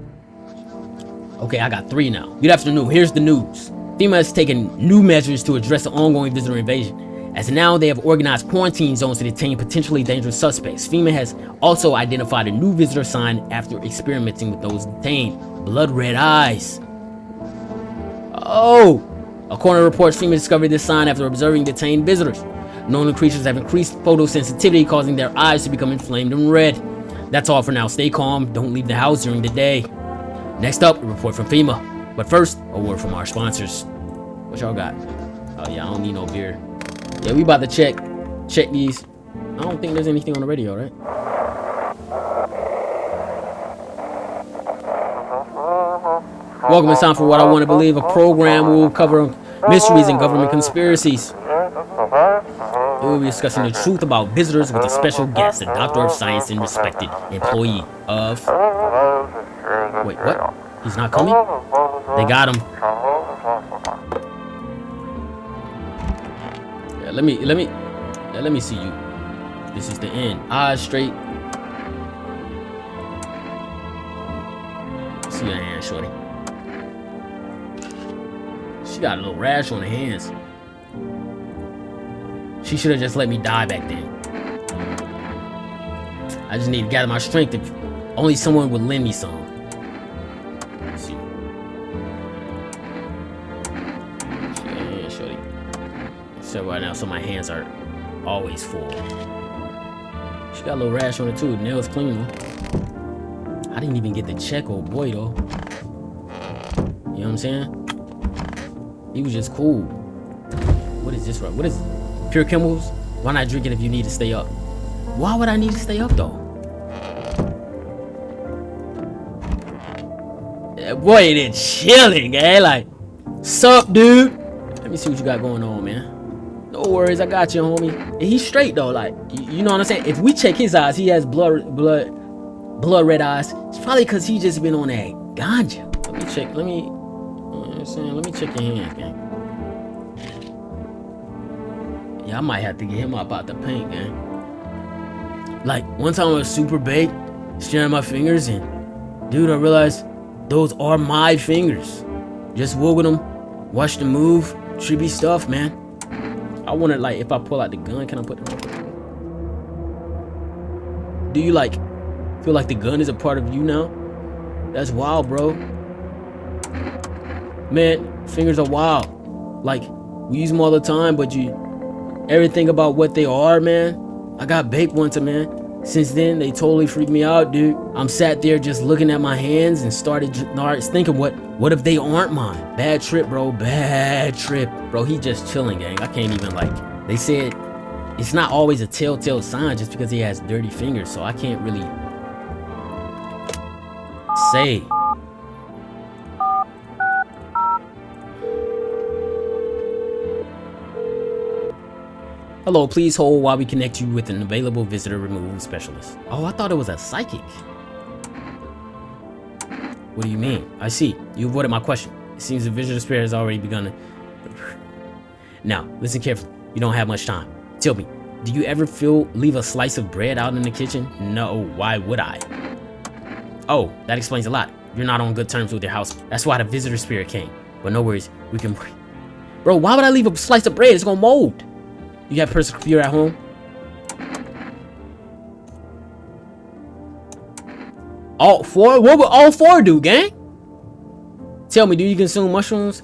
Okay, I got 3 now. Good afternoon. Here's the news. FEMA has taken new measures to address the ongoing visitor invasion. As now, they have organized quarantine zones to detain potentially dangerous suspects. FEMA has also identified a new visitor sign after experimenting with those detained. Blood red eyes. Oh! A coroner reports FEMA discovered this sign after observing detained visitors. Known creatures have increased photosensitivity, causing their eyes to become inflamed and red. That's all for now. Stay calm. Don't leave the house during the day. Next up, a report from FEMA. But first, a word from our sponsors. What y'all got? Oh yeah, I don't need no beer. Yeah, we about to check these. I don't think there's anything on the radio, right? Welcome, it's time for What I Want to Believe, a program where we'll cover mysteries and government conspiracies. We'll be discussing the truth about visitors with a special guest, a doctor of science and respected employee of... Wait, what? He's not coming? They got him. Yeah, let me see you. This is the end. Eyes straight. See your hand, shorty. She got a little rash on her hands. She should have just let me die back then. I just need to gather my strength if only someone would lend me some. Let's see. Yeah, shorty. So right now, so my hands are always full. She got a little rash on it too. Nails clean though. I didn't even get the check, old boy though. You know what I'm saying? He was just cool. What is this, right? What is it? Pure chemicals? Why not drink it if you need to stay up? Why would I need to stay up though? Boy, it chilling, eh? Like, sup, dude? Let me see what you got going on, man. No worries, I got you, homie. And he's straight though, like, you know what I'm saying? If we check his eyes, he has blood red eyes. It's probably because he just been on that ganja. Let me check. Let me check your hands, gang. Yeah, I might have to get him up out the paint, gang. Like, one time I was super baked, staring at my fingers, and dude, I realized those are my fingers. Just wiggle them, watch them move, trippy stuff, man. I wonder, like, if I pull out the gun, can I put it on? Do you, like, feel like the gun is a part of you now? That's wild, bro. Man, fingers are wild. Like, we use them all the time, but you ever think about what they are, man? I got baked once, man. Since then, they totally freaked me out, dude. I'm sat there just looking at my hands and started thinking, what if they aren't mine? Bad trip, bro. Bad trip. Bro, he just chilling, gang. I can't even, like, they said it's not always a telltale sign just because he has dirty fingers, so I can't really say. Hello, please hold while we connect you with an available visitor removal specialist. Oh, I thought it was a psychic. What do you mean? I see. You avoided my question. It seems the visitor spirit has already begun to... Now, listen carefully. You don't have much time. Tell me, do you ever leave a slice of bread out in the kitchen? No, why would I? Oh, that explains a lot. You're not on good terms with your house. That's why the visitor spirit came. But no worries, we can... Bro, why would I leave a slice of bread? It's gonna mold. You got a personal computer at home? All four? What would all four do, gang? Tell me, do you consume mushrooms?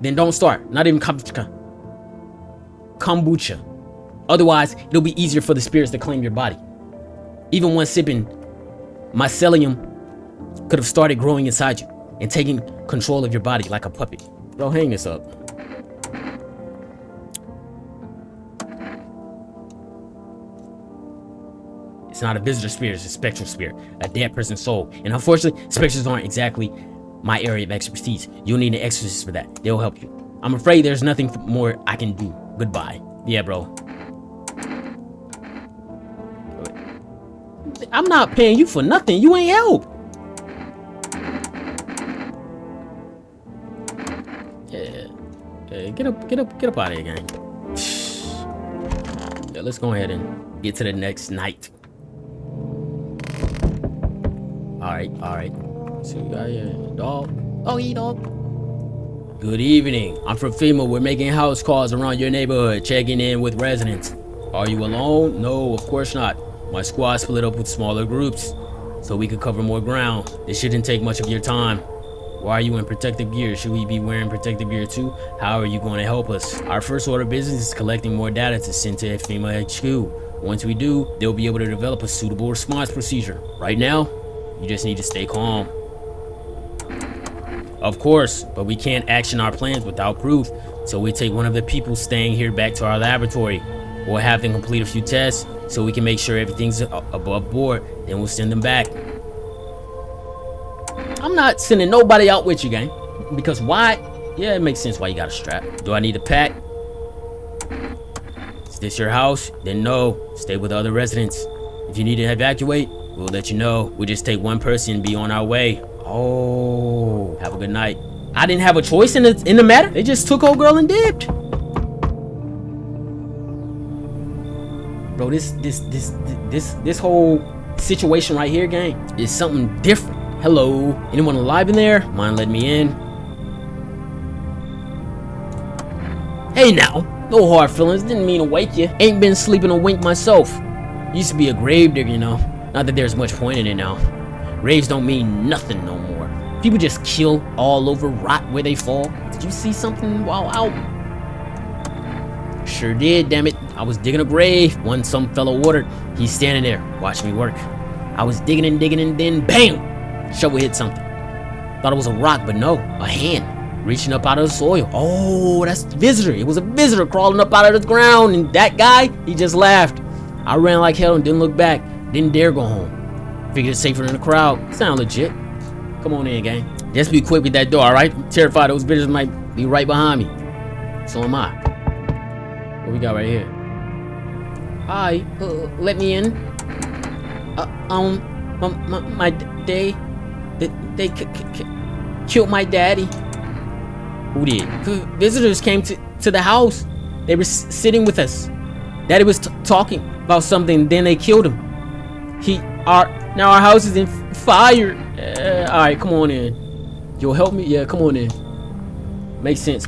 Then don't start. Not even kombucha. Otherwise, it'll be easier for the spirits to claim your body. Even one sipping mycelium could have started growing inside you and taking control of your body like a puppet. Bro, hang this up. It's not a visitor spirit, it's a spectral spirit, a dead person's soul. And unfortunately, specters aren't exactly my area of expertise. You'll need an exorcist for that. They'll help you. I'm afraid there's nothing more I can do. Goodbye. Yeah, bro. I'm not paying you for nothing. You ain't help. Yeah. Get up out of here, gang. Yeah, let's go ahead and get to the next night. Alright. So we got here, dog. Oh, hey, dog. Good evening. I'm from FEMA. We're making house calls around your neighborhood, checking in with residents. Are you alone? No, of course not. My squad split up with smaller groups, so we could cover more ground. This shouldn't take much of your time. Why are you in protective gear? Should we be wearing protective gear too? How are you going to help us? Our first order of business is collecting more data to send to FEMA HQ. Once we do, they'll be able to develop a suitable response procedure. Right now, you just need to stay calm. Of course, but we can't action our plans without proof, so we take one of the people staying here back to our laboratory. We'll have them complete a few tests so we can make sure everything's above board, then we'll send them back. I'm not sending nobody out with you, gang. Because why? Yeah, it makes sense why you got a strap. Do I need a pack? Is this your house? Then no, stay with other residents. If you need to evacuate, we'll let you know. We'll just take one person and be on our way. Oh, have a good night. I didn't have a choice in the matter. They just took old girl and dipped. Bro, this whole situation right here, gang, is something different. Hello, anyone alive in there? Mind letting me in? Hey now, no hard feelings, didn't mean to wake you. Ain't been sleeping a wink myself. Used to be a grave digger, you know. Not that there's much point in it now. Graves don't mean nothing no more. People just kill all over, rot where they fall. Did you see something while out? Sure did, damn it. I was digging a grave. One some fellow ordered. He's standing there, watching me work. I was digging and then BAM! Shovel hit something. Thought it was a rock, but no, a hand reaching up out of the soil. Oh, that's the visitor. It was a visitor crawling up out of the ground, and that guy, he just laughed. I ran like hell and didn't look back. Didn't dare go home. Figured it's safer in the crowd. Sound legit. Come on in, gang. Just be quick with that door, alright? I'm terrified those visitors might be right behind me. So am I. What we got right here? Hi, let me in. They killed my daddy. Who did? Visitors came to the house. They were sitting with us. Daddy was talking about something, then they killed him. Now our house is in fire. All right, come on in. You'll help me? Yeah, come on in. Makes sense.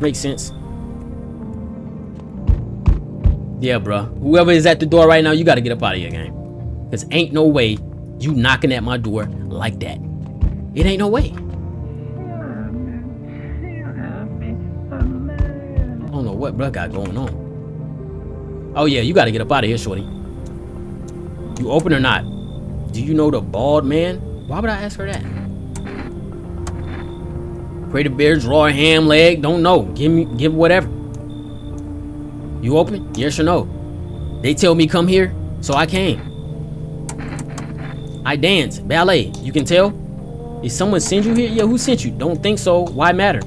Yeah, bro. Whoever is at the door right now, you got to get up out of here, gang. Because ain't no way you knocking at my door like that. It ain't no way. I don't know what bro got going on. Oh, yeah, you got to get up out of here, shorty. You open or not? Do you know the bald man? Why would I ask her that? Crater beard, draw a ham leg, don't know. Give whatever. You open? Yes or no? They tell me come here, so I came. I dance, ballet, you can tell? Did someone send you here? Yeah, who sent you? Don't think so, why matter?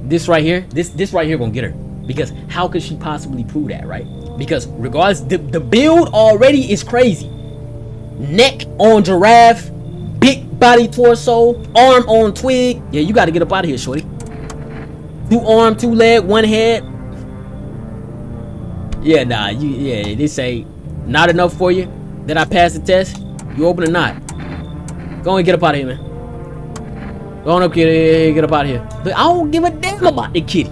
This right here, this right here gonna get her. Because how could she possibly prove that, right? Because regardless, the build already is crazy. Neck on giraffe, big body torso, arm on twig. Yeah, you gotta get up out of here, shorty. 2 arm, 2 leg, 1 head. Yeah, nah, this ain't not enough for you. Did I pass the test? You open or not? Go and get up out of here, man. Go on up, kitty, get up out of here. Look, I don't give a damn about the kitty.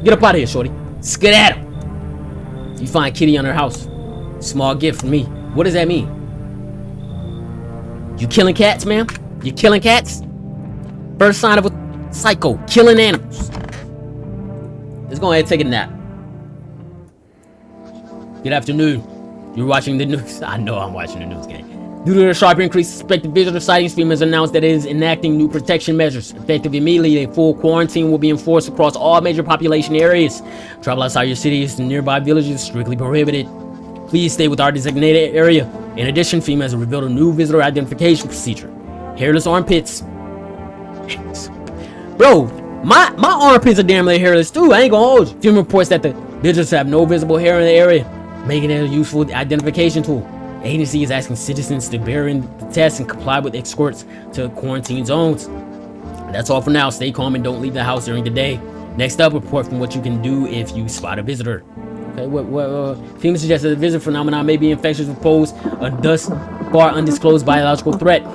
Get up out of here, shorty. Skedaddle. You find kitty on her house. Small gift from me. What does that mean? You killing cats, ma'am? You killing cats? First sign of a psycho, killing animals. Let's go ahead and take a nap. Good afternoon. You're watching the news. I know I'm watching the news, gang. Due to the sharp increase in suspected visitor sightings, FEMA has announced that it is enacting new protection measures. Effective immediately, a full quarantine will be enforced across all major population areas. Travel outside your cities and nearby villages is strictly prohibited. Please stay with our designated area. In addition, FEMA has revealed a new visitor identification procedure. Hairless armpits. Bro, my armpits are damn near hairless too. I ain't gonna hold you. FEMA reports that the visitors have no visible hair in the area, making it a useful identification tool. The agency is asking citizens to bear in the test and comply with escorts to quarantine zones. That's all for now. Stay calm and don't leave the house during the day. Next up, report from what you can do if you spot a visitor. Okay, FEMA suggests that the visitor phenomenon may be infectious or pose a thus far undisclosed biological threat.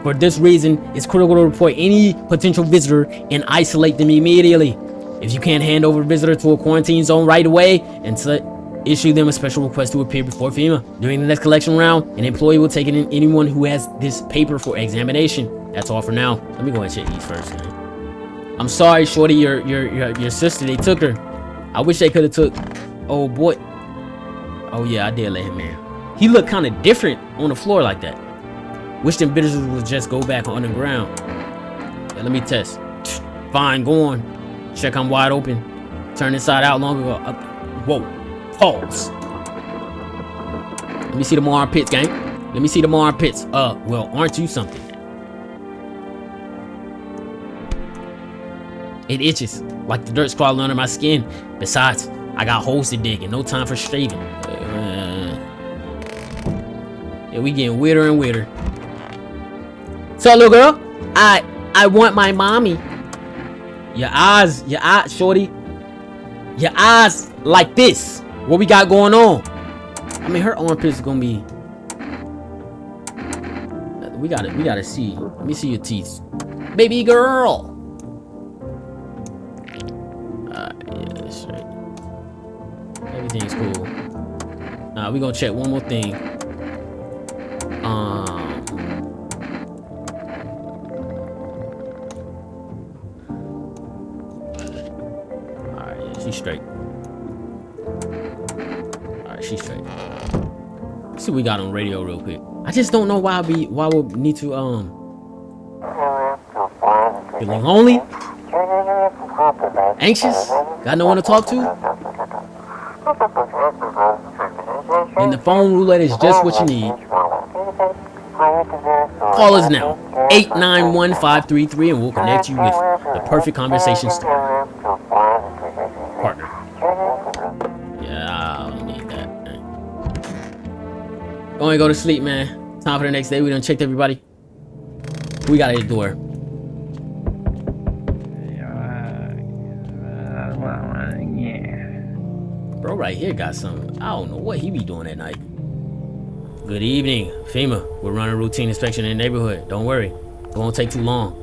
For this reason, it's critical to report any potential visitor and isolate them immediately. If you can't hand over a visitor to a quarantine zone right away, and issue them a special request to appear before FEMA. During the next collection round, an employee will take in anyone who has this paper for examination. That's all for now. Let me go and check these first, man. I'm sorry, shorty, your sister, they took her. I wish they could have took old boy. Oh yeah, I did let him in. He looked kind of different on the floor like that. Wish them visitors would just go back on the ground. Yeah, let me test. Fine, go on. Check I'm wide open. Turn inside out long ago. Whoa. Pause. Let me see the more armpits, gang. Let me see the more armpits. Well, aren't you something? It itches like the dirt's crawling under my skin. Besides, I got holes to dig and no time for shaving. Yeah, we getting weirder and weirder. So, little girl, I want my mommy. Your eyes, shorty. Your eyes like this. What we got going on? I mean, her armpits is gonna be. We gotta see. Let me see your teeth, baby girl. Yeah, that's right. Everything's cool. Now we gonna check one more thing. Alright, yeah, she's straight. She's straight. Let's see what we got on radio real quick. I just don't know why we need to feeling lonely, anxious, got no one to talk to. And the phone roulette is just what you need. Call us now, 891-533, and we'll connect you with the perfect conversation starter. Partner. Yeah, I don't need that. Go and go to sleep, man. Time for the next day. We done checked everybody. We got a door. Bro right here got some. I don't know what he be doing at night. Good evening, FEMA. We're running a routine inspection in the neighborhood. Don't worry. It won't take too long.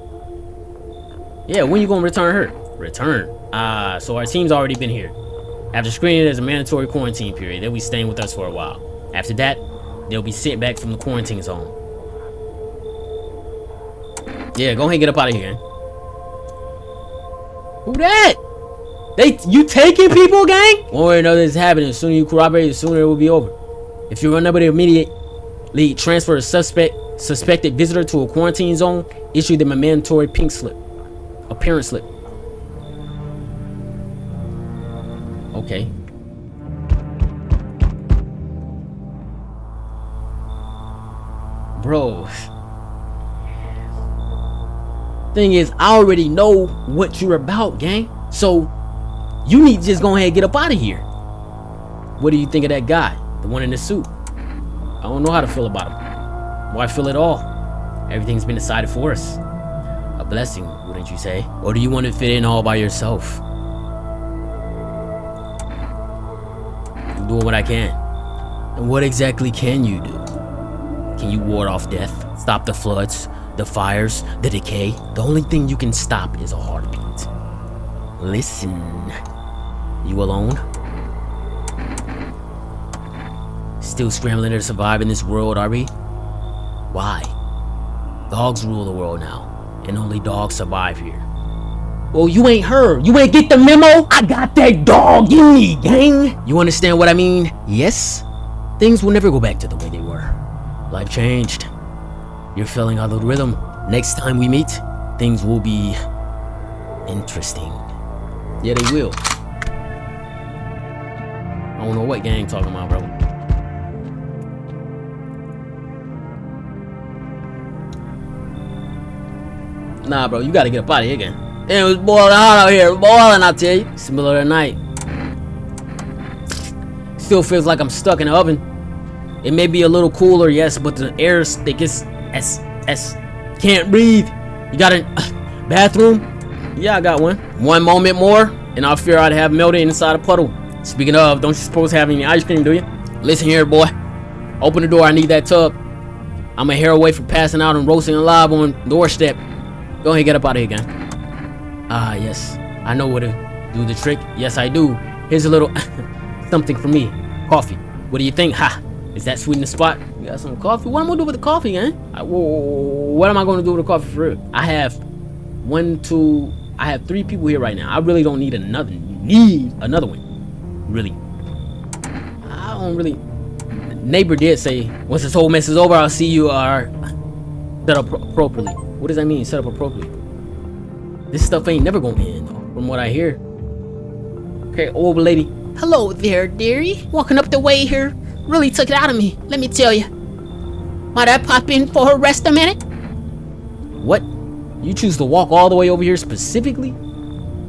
Yeah, when you gonna return her? Return? So our team's already been here. After screening, there's a mandatory quarantine period. They'll be staying with us for a while. After that, they'll be sent back from the quarantine zone. Yeah, go ahead and get up out of here, gang. Who that? You taking people, gang? One way or another is happening. The sooner you corroborate, the sooner it will be over. If you're unable to immediately transfer a suspected visitor to a quarantine zone, issue them a mandatory pink slip. Appearance slip. Okay. Bro. Thing is, I already know what you're about, gang. So, you need to just go ahead and get up out of here. What do you think of that guy? The one in the suit? I don't know how to feel about him. Why feel at all? Everything's been decided for us. A blessing, wouldn't you say? Or do you want to fit in all by yourself? I'm doing what I can. And what exactly can you do? Can you ward off death? Stop the floods, the fires, the decay? The only thing you can stop is a heartbeat. Listen. You alone? Still scrambling to survive in this world, are we? Why? Dogs rule the world now, and only dogs survive here. Well, you ain't her. You ain't get the memo? I got that dog in me, gang. You understand what I mean? Yes? Things will never go back to the way they were. Life changed. You're filling out the rhythm. Next time we meet, things will be interesting. Yeah, they will. I don't know what gang talking about, bro. Nah, bro, you gotta get up out of here again. Damn, it was boiling hot out here. It was boiling, I tell you. It's the middle of the night. Still feels like I'm stuck in the oven. It may be a little cooler, yes, but the air is thick as can't breathe. You got a bathroom? Yeah, I got one. One moment more, and I fear I'd have melted inside a puddle. Speaking of, don't you suppose to have any ice cream, do you? Listen here, boy. Open the door, I need that tub. I'm a hair away from passing out and roasting alive on the doorstep. Go ahead, get up out of here, gang. Ah, yes. I know what to do the trick. Yes, I do. Here's a little something for me. Coffee. What do you think? Ha! Is that sweet in the spot? You got some coffee? What am I gonna do with the coffee, man? What am I gonna do with the coffee for real? I have 3 people here right now. I really don't need another one. Really. I don't really. Neighbor did say, once this whole mess is over, I'll see you are set up appropriately. What does that mean, set up appropriately? This stuff ain't never gonna end, though, from what I hear. Okay, old lady. Hello there, dearie. Walking up the way here really took it out of me, let me tell you. Might I pop in for a rest a minute? What? You choose to walk all the way over here specifically?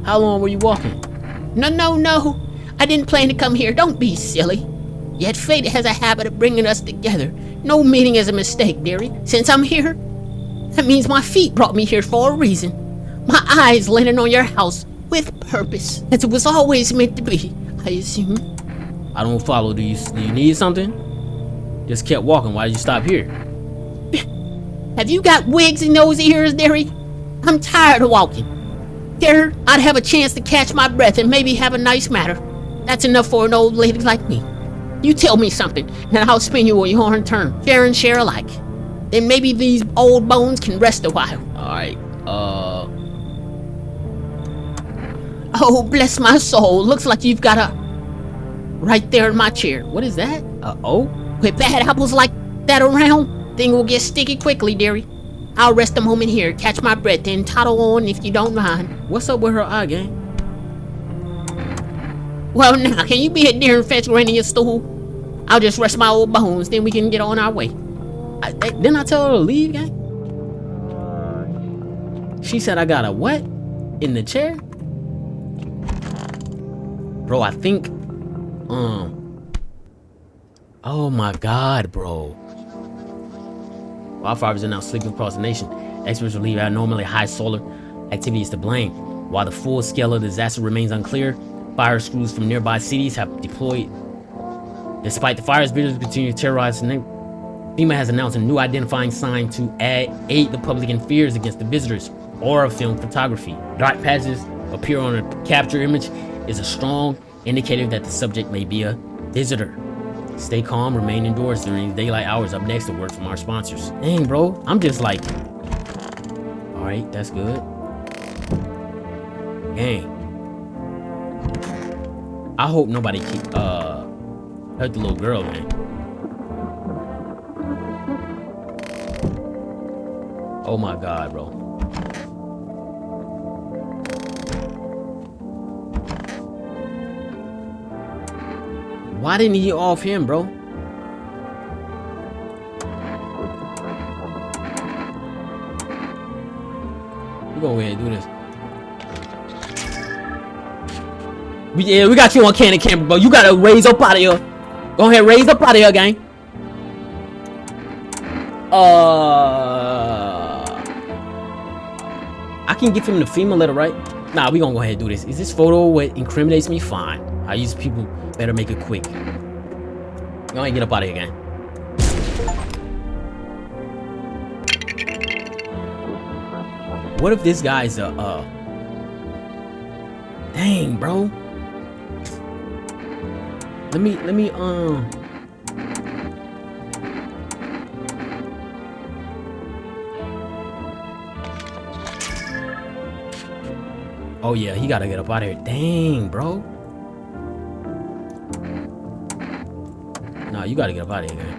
How long were you walking? No. I didn't plan to come here. Don't be silly. Yet fate has a habit of bringing us together. No meeting is a mistake, dearie. Since I'm here, that means my feet brought me here for a reason. My eyes landed on your house with purpose, as it was always meant to be, I assume. I don't follow. Do you need something? Just kept walking. Why did you stop here? Have you got wigs in those ears, dearie? I'm tired of walking. There, I'd have a chance to catch my breath and maybe have a nice matter. That's enough for an old lady like me. You tell me something, and I'll spin you a yarn turn. Share and share alike. Then maybe these old bones can rest a while. Alright, Oh, bless my soul. Looks like you've got a... right there in my chair. What is that? Oh? With bad apples like that around, thing will get sticky quickly, dearie. I'll rest a moment here, catch my breath, then toddle on if you don't mind. What's up with her eye, gang? Well, now, can you be a dear and fetch Granny your stool? I'll just rest my old bones, then we can get on our way. Didn't I tell her to leave, gang? She said I got a what? In the chair? Bro, I think... Oh my god, bro. Wildfires are now sweeping across the nation. Experts believe abnormally high solar activity is to blame. While the full scale of the disaster remains unclear, fire crews from nearby cities have deployed. Despite the fires, visitors continue to terrorize the neighborhood. FEMA has announced a new identifying sign to aid the public in fears against the visitors. Aura film photography. Dark patches appear on a capture image is a strong indicator that the subject may be a visitor. Stay calm, remain indoors during daylight hours. Up next, a word from our sponsors. Dang, bro, I'm just like, all right, that's good. Dang. I hope nobody hurt the little girl, man. Oh my god, bro. Why didn't he off him, bro? We're gonna go ahead and do this. Yeah, we got you on candid camera, bro. You gotta raise up out of here. Go ahead, raise up out of here, gang. I can give him the female letter, right? Nah, we gonna go ahead and do this. Is this photo what incriminates me? Fine. I use people better make it quick. Go ahead, get up out of here, gang. What if this guy's a dang, bro. Let me Oh yeah, he gotta get up out of here. Dang, bro. Nah, you gotta get up out of here, man.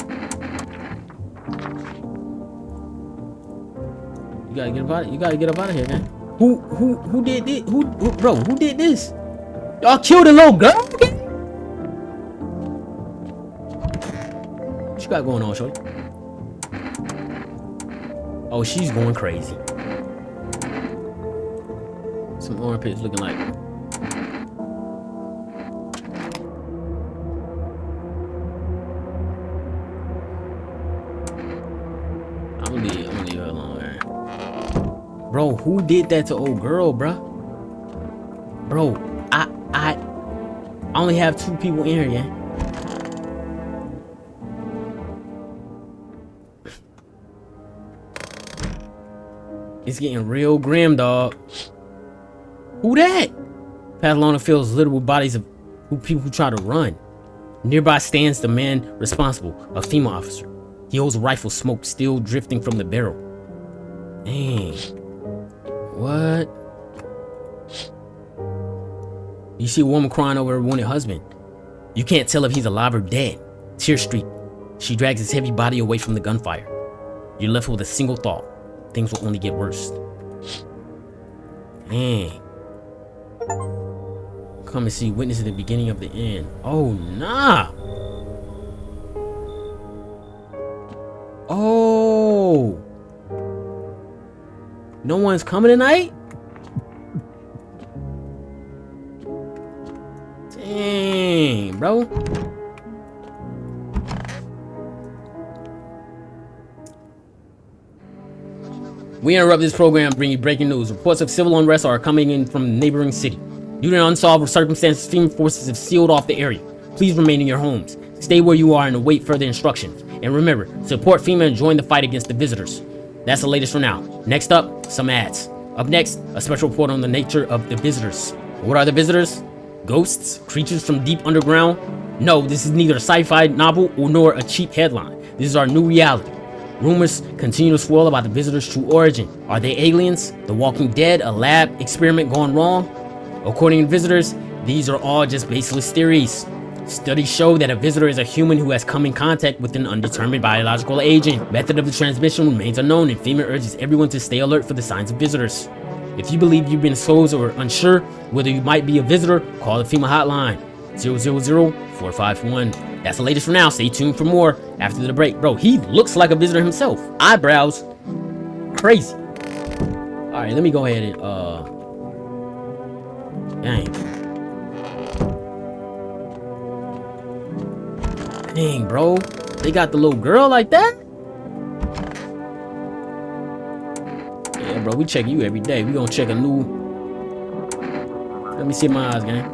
You gotta get up out. You gotta get up out of here, man. Who did this? Bro? Who did this? Y'all killed a little girl? What you got going on, shorty? Oh, she's going crazy. Some armpits looking like. I'm gonna leave her alone, man. Bro, who did that to old girl, bruh? Bro, I only have 2 people in here, yeah. It's getting real grim, dog. Who that? Path along the field is littered with bodies of people who try to run. Nearby stands the man responsible, a female officer. He holds a rifle, smoke still drifting from the barrel. Dang. What? You see a woman crying over her wounded husband. You can't tell if he's alive or dead. Tear streaked. She drags his heavy body away from the gunfire. You're left with a single thought. Things will only get worse. Dang. Come and see, witness the beginning of the end. Oh, nah. Oh. No one's coming tonight? Dang, bro. We interrupt this program to bring you breaking news. Reports of civil unrest are coming in from the neighboring city. Due to unsolved circumstances, FEMA forces have sealed off the area. Please remain in your homes. Stay where you are and await further instructions. And remember, support FEMA and join the fight against the visitors. That's the latest for now. Next up, some ads. Up next, a special report on the nature of the visitors. What are the visitors? Ghosts? Creatures from deep underground? No, this is neither a sci-fi novel nor a cheap headline. This is our new reality. Rumors continue to swirl about the visitors' true origin. Are they aliens? The Walking Dead? A lab experiment gone wrong? According to visitors, these are all just baseless theories. Studies show that a visitor is a human who has come in contact with an undetermined biological agent. Method of the transmission remains unknown, and FEMA urges everyone to stay alert for the signs of visitors. If you believe you've been exposed or unsure whether you might be a visitor, call the FEMA hotline 000-451. That's the latest for now. Stay tuned for more after the break. Bro, he looks like a visitor himself. Eyebrows. Crazy. Alright, let me go ahead and Dang, bro. They got the little girl like that? Yeah, bro, we check you every day. We gonna check a new. Let me see my eyes, gang.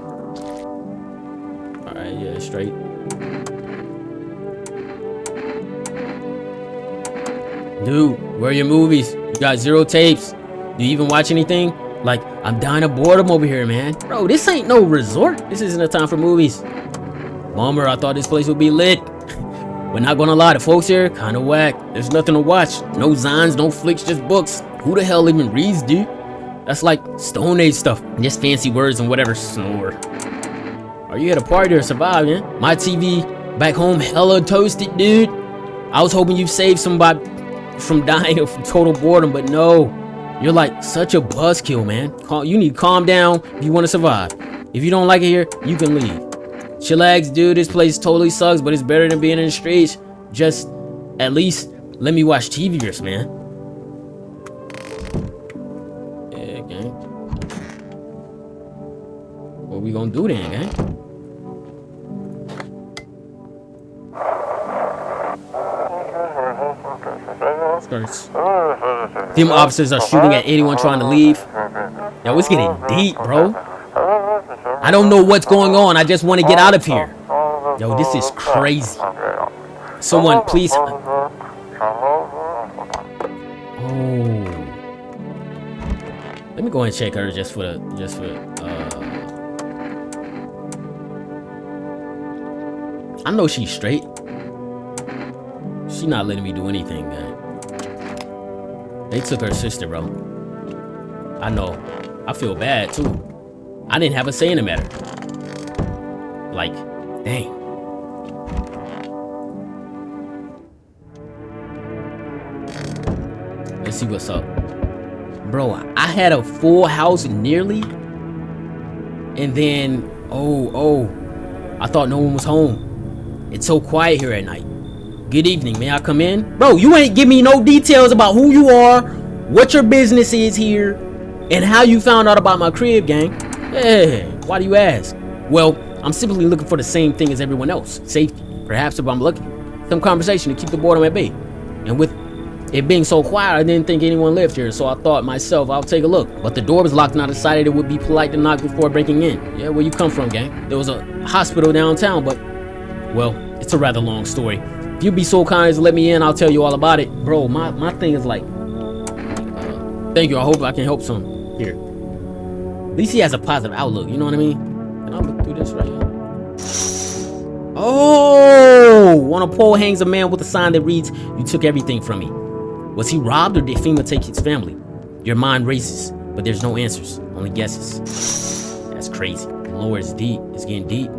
Alright, yeah, straight. Dude, where are your movies? You got 0 tapes. Do you even watch anything? Like, I'm dying of boredom over here, man. Bro, this ain't no resort. This isn't a time for movies. Bummer, I thought this place would be lit. We're not gonna lie, the folks here, kinda whack. There's nothing to watch. No zines, no flicks, just books. Who the hell even reads, dude? That's like Stone Age stuff. Just fancy words and whatever snore. Are you at a party or survive, man? My TV back home hella toasted, dude. I was hoping you saved somebody from dying of total boredom, but no. You're like such a buzzkill, man. You need to calm down if you want to survive. If you don't like it here, you can leave. Chillax, dude, this place totally sucks, but it's better than being in the streets. Just, at least, let me watch TVers, man. Yeah, gang. What we gonna do then, gang? Skirts. FEMA officers are shooting at anyone trying to leave. Yo, it's getting deep, bro. I don't know what's going on. I just want to get out of here. Yo, this is crazy. Someone, please. Oh. Let me go and check her just for I know she's straight. She's not letting me do anything, man. They took her sister, bro. I know. I feel bad too. I didn't have a say in the matter. Like, dang. Let's see what's up. Bro, I had a full house nearly. And then, I thought no one was home. It's so quiet here at night. Good evening, may I come in? Bro, you ain't give me no details about who you are, what your business is here, and how you found out about my crib, gang. Yeah, why do you ask? Well, I'm simply looking for the same thing as everyone else. Safety. Perhaps if I'm lucky. Some conversation to keep the boredom at bay. And with it being so quiet, I didn't think anyone lived here, so I thought myself I'll take a look. But the door was locked and I decided it would be polite to knock before breaking in. Yeah, where you come from, gang? There was a hospital downtown, but, well, it's a rather long story. If you'd be so kind as to let me in, I'll tell you all about it. Bro, my thing is like, thank you, I hope I can help some here. At least he has a positive outlook, you know what I mean? Can I look through this right here? Oh, on a pole hangs a man with a sign that reads, "You took everything from me." Was he robbed or did FEMA take his family? Your mind races, but there's no answers, only guesses. That's crazy. The lore is deep. It's getting deep.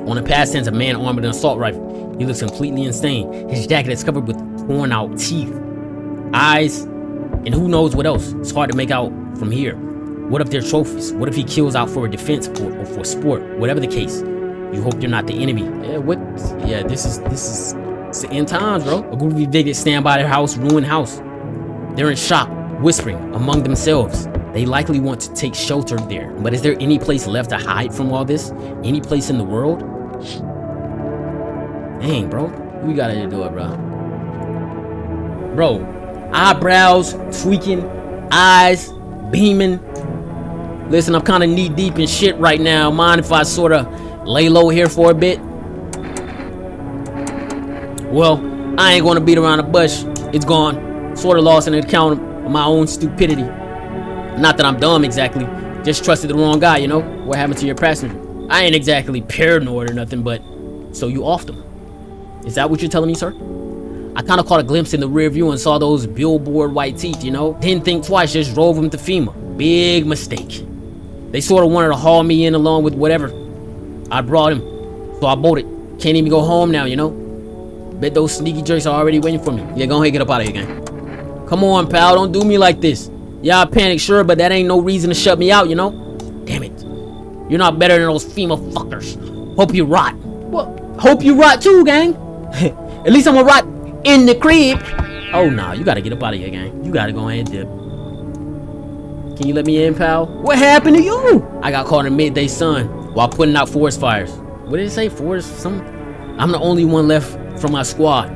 On the past stands a man armed with an assault rifle. He looks completely insane. His jacket is covered with torn out teeth, eyes, and who knows what else. It's hard to make out from here. What if they're trophies? What if he kills out for a defense or for sport? Whatever the case, you hope you're not the enemy. Yeah, this is it's the end times, bro. A group of evicted stand by their house, ruined house. They're in shock, whispering among themselves. They likely want to take shelter there. But is there any place left to hide from all this? Any place in the world? Dang, bro. We gotta do it, bro. Bro, eyebrows tweaking, eyes beaming. Listen, I'm kind of knee deep in shit right now. Mind if I sort of lay low here for a bit? Well, I ain't gonna beat around the bush. It's gone. Sort of lost an account of my own stupidity. Not that I'm dumb exactly. Just trusted the wrong guy, you know? What happened to your passenger? I ain't exactly paranoid or nothing, but so you offed him. Is that what you're telling me, sir? I kind of caught a glimpse in the rear view and saw those billboard white teeth, you know? Didn't think twice, just drove him to FEMA. Big mistake. They sort of wanted to haul me in along with whatever I brought him, so I bolted. Can't even go home now, you know? Bet those sneaky jerks are already waiting for me. Yeah, go ahead, get up out of here, gang. Come on, pal, don't do me like this. Yeah, I panicked, sure, but that ain't no reason to shut me out, you know? Damn it. You're not better than those FEMA fuckers. Hope you rot. Well, hope you rot too, gang. At least I'm gonna rot in the crib. Oh, nah, you gotta get up out of here, gang. You gotta go ahead and dip. Can you let me in, pal? What happened to you? I got caught in midday sun while putting out forest fires. What did it say? I'm the only one left from my squad.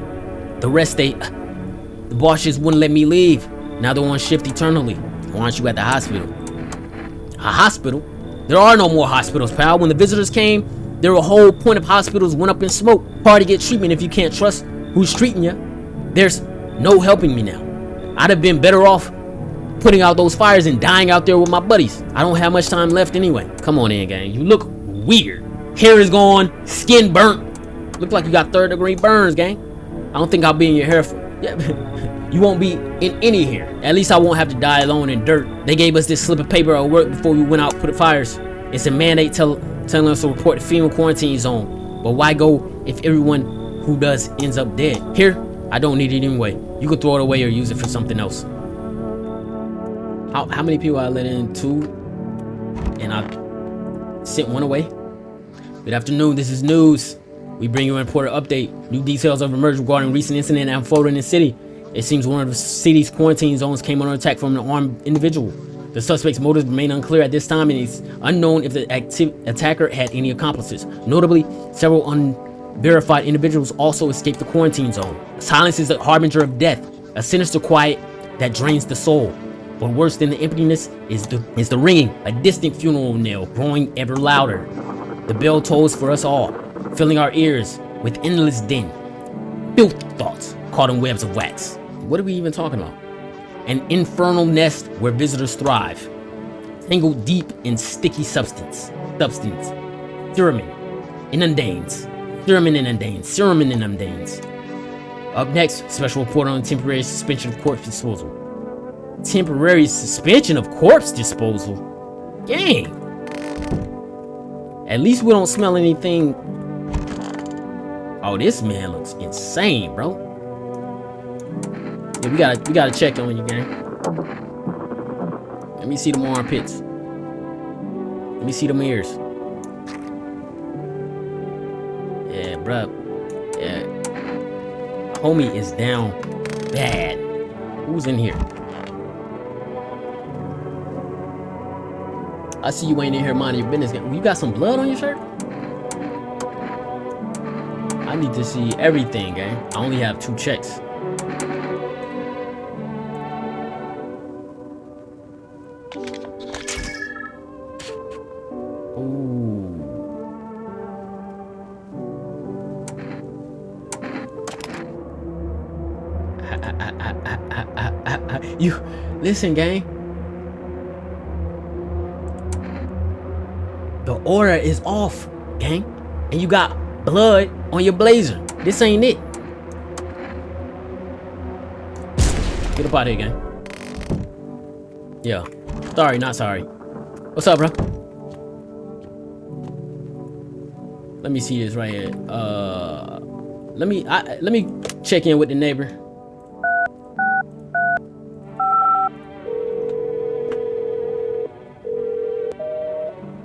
The rest, the boss just wouldn't let me leave. Now they're on shift eternally. Why aren't you at the hospital? A hospital? There are no more hospitals, pal. When the visitors came, their whole point of hospitals went up in smoke. Hard to get treatment if you can't trust who's treating you. There's no helping me now. I'd have been better off putting out those fires and dying out there with my buddies. I don't have much time left anyway. Come on in, gang. You look weird. Hair is gone, skin burnt. Look like you got 3rd-degree burns, gang. I don't think I'll be in your hair for... Yeah, you won't be in any hair. At least I won't have to die alone in dirt. They gave us this slip of paper at work before we went out to put the fires. It's a mandate telling us to report the FEMA quarantine zone. But why go if everyone who does ends up dead? Here, I don't need it anyway. You could throw it away or use it for something else. How many people I let in? 2, and I sent 1 away. Good afternoon, this is news. We bring you a reporter update. New details have emerged regarding recent incident unfolding in the city. It seems one of the city's quarantine zones came under attack from an armed individual. The suspect's motives remain unclear at this time, and it's unknown if the attacker had any accomplices. Notably, several unverified individuals also escaped the quarantine zone. Silence is a harbinger of death, a sinister quiet that drains the soul. But worse than the emptiness is the ringing, a distant funeral knell growing ever louder. The bell tolls for us all, filling our ears with endless din. Filthy thoughts caught in webs of wax. What are we even talking about? An infernal nest where visitors thrive, tangled deep in sticky substance. Theremin inundanes. Up next, special report on temporary suspension of court disposal. Temporary suspension of corpse disposal. Dang. At least we don't smell anything. Oh, this man looks insane, bro. Yeah, we gotta check on you, gang. Let me see them armpits. Let me see them ears. Yeah, bro. Yeah. Homie is down bad. Who's in here? I see you ain't in here minding your business. You got some blood on your shirt? I need to see everything, gang. I only have 2 checks. You listen, gang. The order is off, gang, and you got blood on your blazer. This ain't it. Get up out of here, gang. Yeah. Sorry, not sorry. What's up, bro? Let me see this right here. Let me check in with the neighbor.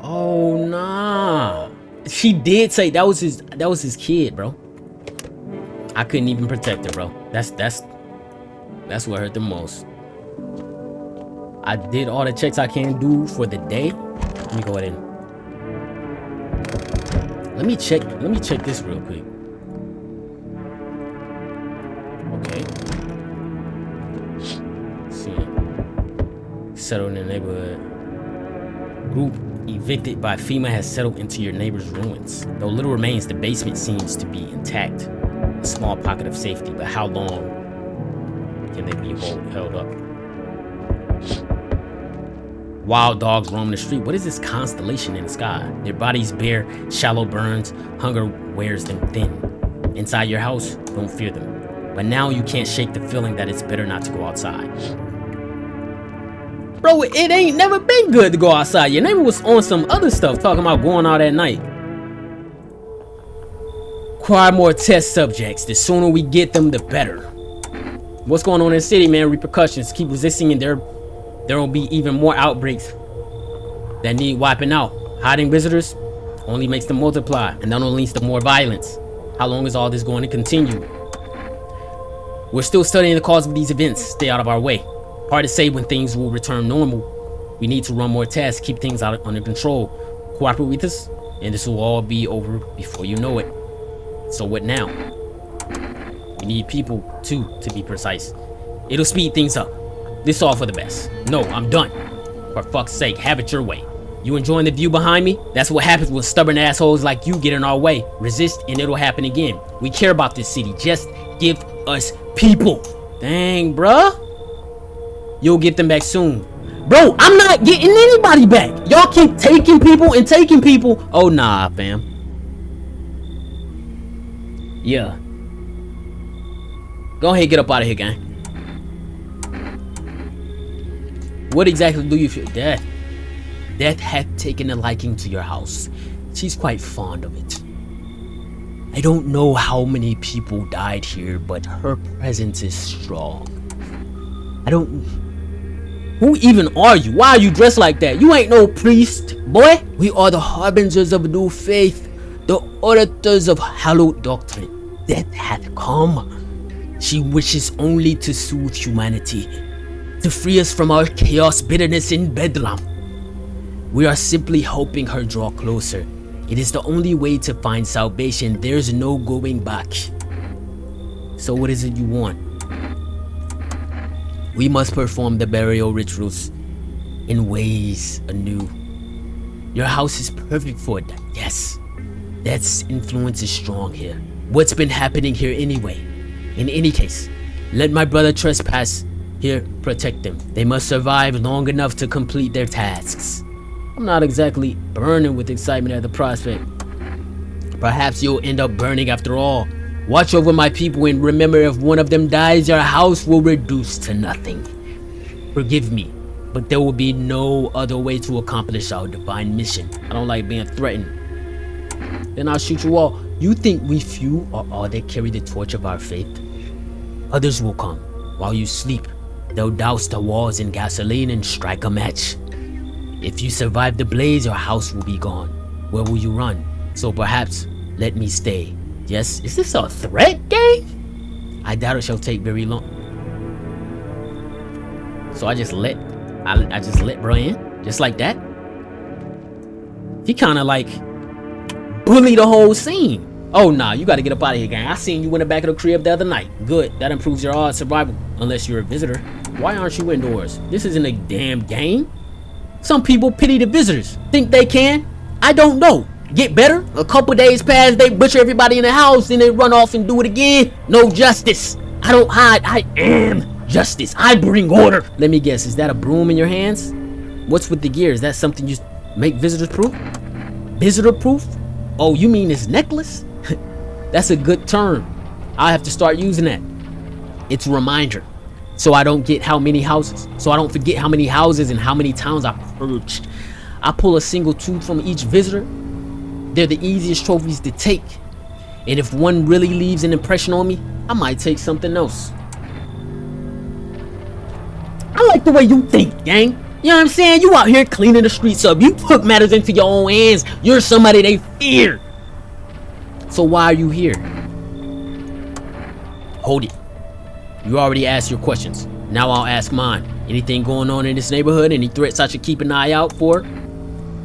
Oh nah. She did say that was his kid, bro. I couldn't even protect her, bro. That's what hurt the most. I did all the checks I can do for the day. Let me go ahead and let me check this real quick. Okay. Let's see. Settled in the neighborhood. Group evicted by FEMA has settled into your neighbor's ruins. Though little remains, the basement seems to be intact. A small pocket of safety, but how long can they be held up? Wild dogs roam the street. What is this constellation in the sky? Their bodies bear shallow burns. Hunger wears them thin. Inside your house, don't fear them. But now you can't shake the feeling that it's better not to go outside. Bro, it ain't never been good to go outside. Your neighbor was on some other stuff, talking about going out at night. Acquire more test subjects. The sooner we get them, the better. What's going on in the city, man? Repercussions. Keep resisting and there will be even more outbreaks that need wiping out. Hiding visitors only makes them multiply, and that only leads to more violence. How long is all this going to continue? We're still studying the cause of these events. Stay out of our way. Hard to say when things will return normal. We need to run more tests, keep things under control. Cooperate with us, and this will all be over before you know it. So what now? We need people, too, to be precise. It'll speed things up. This all for the best. No, I'm done. For fuck's sake, have it your way. You enjoying the view behind me? That's what happens when stubborn assholes like you get in our way. Resist and it'll happen again. We care about this city. Just give us people. Dang, bruh. You'll get them back soon. Bro, I'm not getting anybody back. Y'all keep taking people and taking people. Oh, nah, fam. Yeah. Go ahead, get up out of here, gang. What exactly do you feel? Death. Death hath taken a liking to your house. She's quite fond of it. I don't know how many people died here, but her presence is strong. Who even are you? Why are you dressed like that? You ain't no priest, boy. We are the harbingers of new faith, the auditors of hallowed doctrine. Death hath come. She wishes only to soothe humanity, to free us from our chaos, bitterness, and bedlam. We are simply helping her draw closer. It is the only way to find salvation. There's no going back. So what is it you want? We must perform the burial rituals in ways anew. Your house is perfect for that. Yes, Death's influence is strong here. What's been happening here anyway? In any case, let my brother trespass here, protect them. They must survive long enough to complete their tasks. I'm not exactly burning with excitement at the prospect. Perhaps you'll end up burning after all. Watch over my people and remember, if one of them dies, your house will reduce to nothing. Forgive me, but there will be no other way to accomplish our divine mission. I don't like being threatened. Then I'll shoot you all. You think we few are all that carry the torch of our faith? Others will come. While you sleep, they'll douse the walls in gasoline and strike a match. If you survive the blaze, your house will be gone. Where will you run? So perhaps, let me stay. Yes? Is this a threat, gang? I doubt it shall take very long. So I just let bro in? Just like that? He kinda like bully the whole scene. Oh nah, you gotta get up out of here, gang. I seen you in the back of the crib the other night. Good, that improves your odds of survival. Unless you're a visitor. Why aren't you indoors? This isn't a damn game. Some people pity the visitors. Think they can? I don't know. Get better? A couple days pass, they butcher everybody in the house, then they run off and do it again. No justice. I don't hide. I am justice. I bring order. Let me guess, is that a broom in your hands? What's with the gear? Is that something you make visitors proof? Visitor proof? Oh, you mean this necklace? That's a good term. I have to start using that. It's a reminder. So I don't forget how many houses and how many towns I purged. I pull a single tooth from each visitor. They're the easiest trophies to take. And if one really leaves an impression on me, I might take something else. I like the way you think, gang. You know what I'm saying? You out here cleaning the streets up. You took matters into your own hands. You're somebody they fear. So why are you here? Hold it. You already asked your questions. Now I'll ask mine. Anything going on in this neighborhood? Any threats I should keep an eye out for?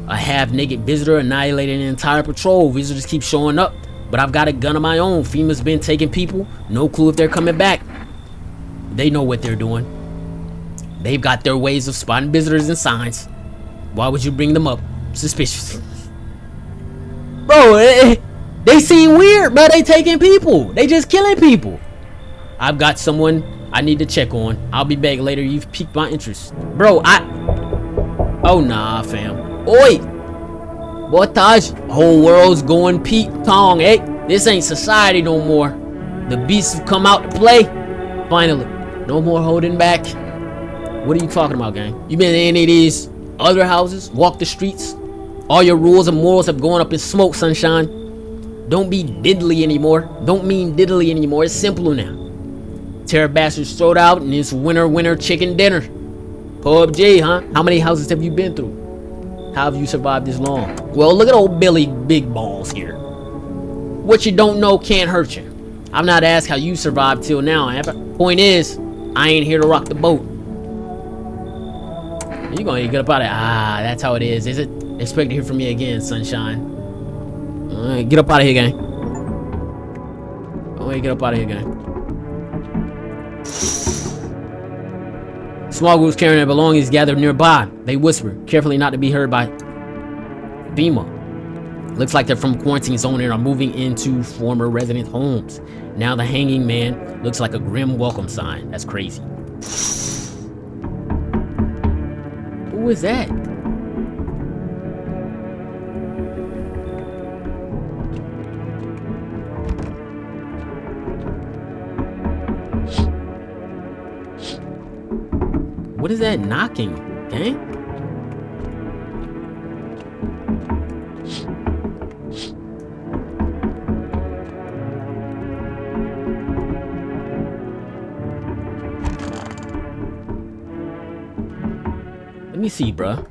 A half-naked visitor annihilated an entire patrol. Visitors keep showing up, but I've got a gun of my own. FEMA's been taking people. No clue if they're coming back. They know what they're doing. They've got their ways of spotting visitors and signs. Why would you bring them up? Suspicious. Bro, they seem weird, but they taking people. They just killing people. I've got someone I need to check on. I'll be back later. You've piqued my interest. Bro, oh nah, fam. Oi! Boy, Taj, whole world's going Pete Tong, eh? This ain't society no more. The beasts have come out to play. Finally, no more holding back. What are you talking about, gang? You been in any of these other houses? Walk the streets? All your rules and morals have gone up in smoke, sunshine. Don't be diddly anymore. Don't mean diddly anymore. It's simpler now. Terror bastards throwed out and it's winner chicken dinner. PUBG, huh? How many houses have you been through? How have you survived this long? Well, look at old Billy Big Balls here. What you don't know can't hurt you. I'm not asked how you survived till now, Amber. Point is, I ain't here to rock the boat. You gonna get up out of it? Ah, that's how it is it? Expect to hear from me again, sunshine. Alright, get up out of here, gang. Alright, get up out of here, gang. Small groups carrying their belongings gathered nearby. They whisper, carefully not to be heard by FEMA. Looks like they're from quarantine zone and are moving into former resident homes. Now the hanging man looks like a grim welcome sign. That's crazy. Who is that? What is that knocking, gang? Let me see, bruh.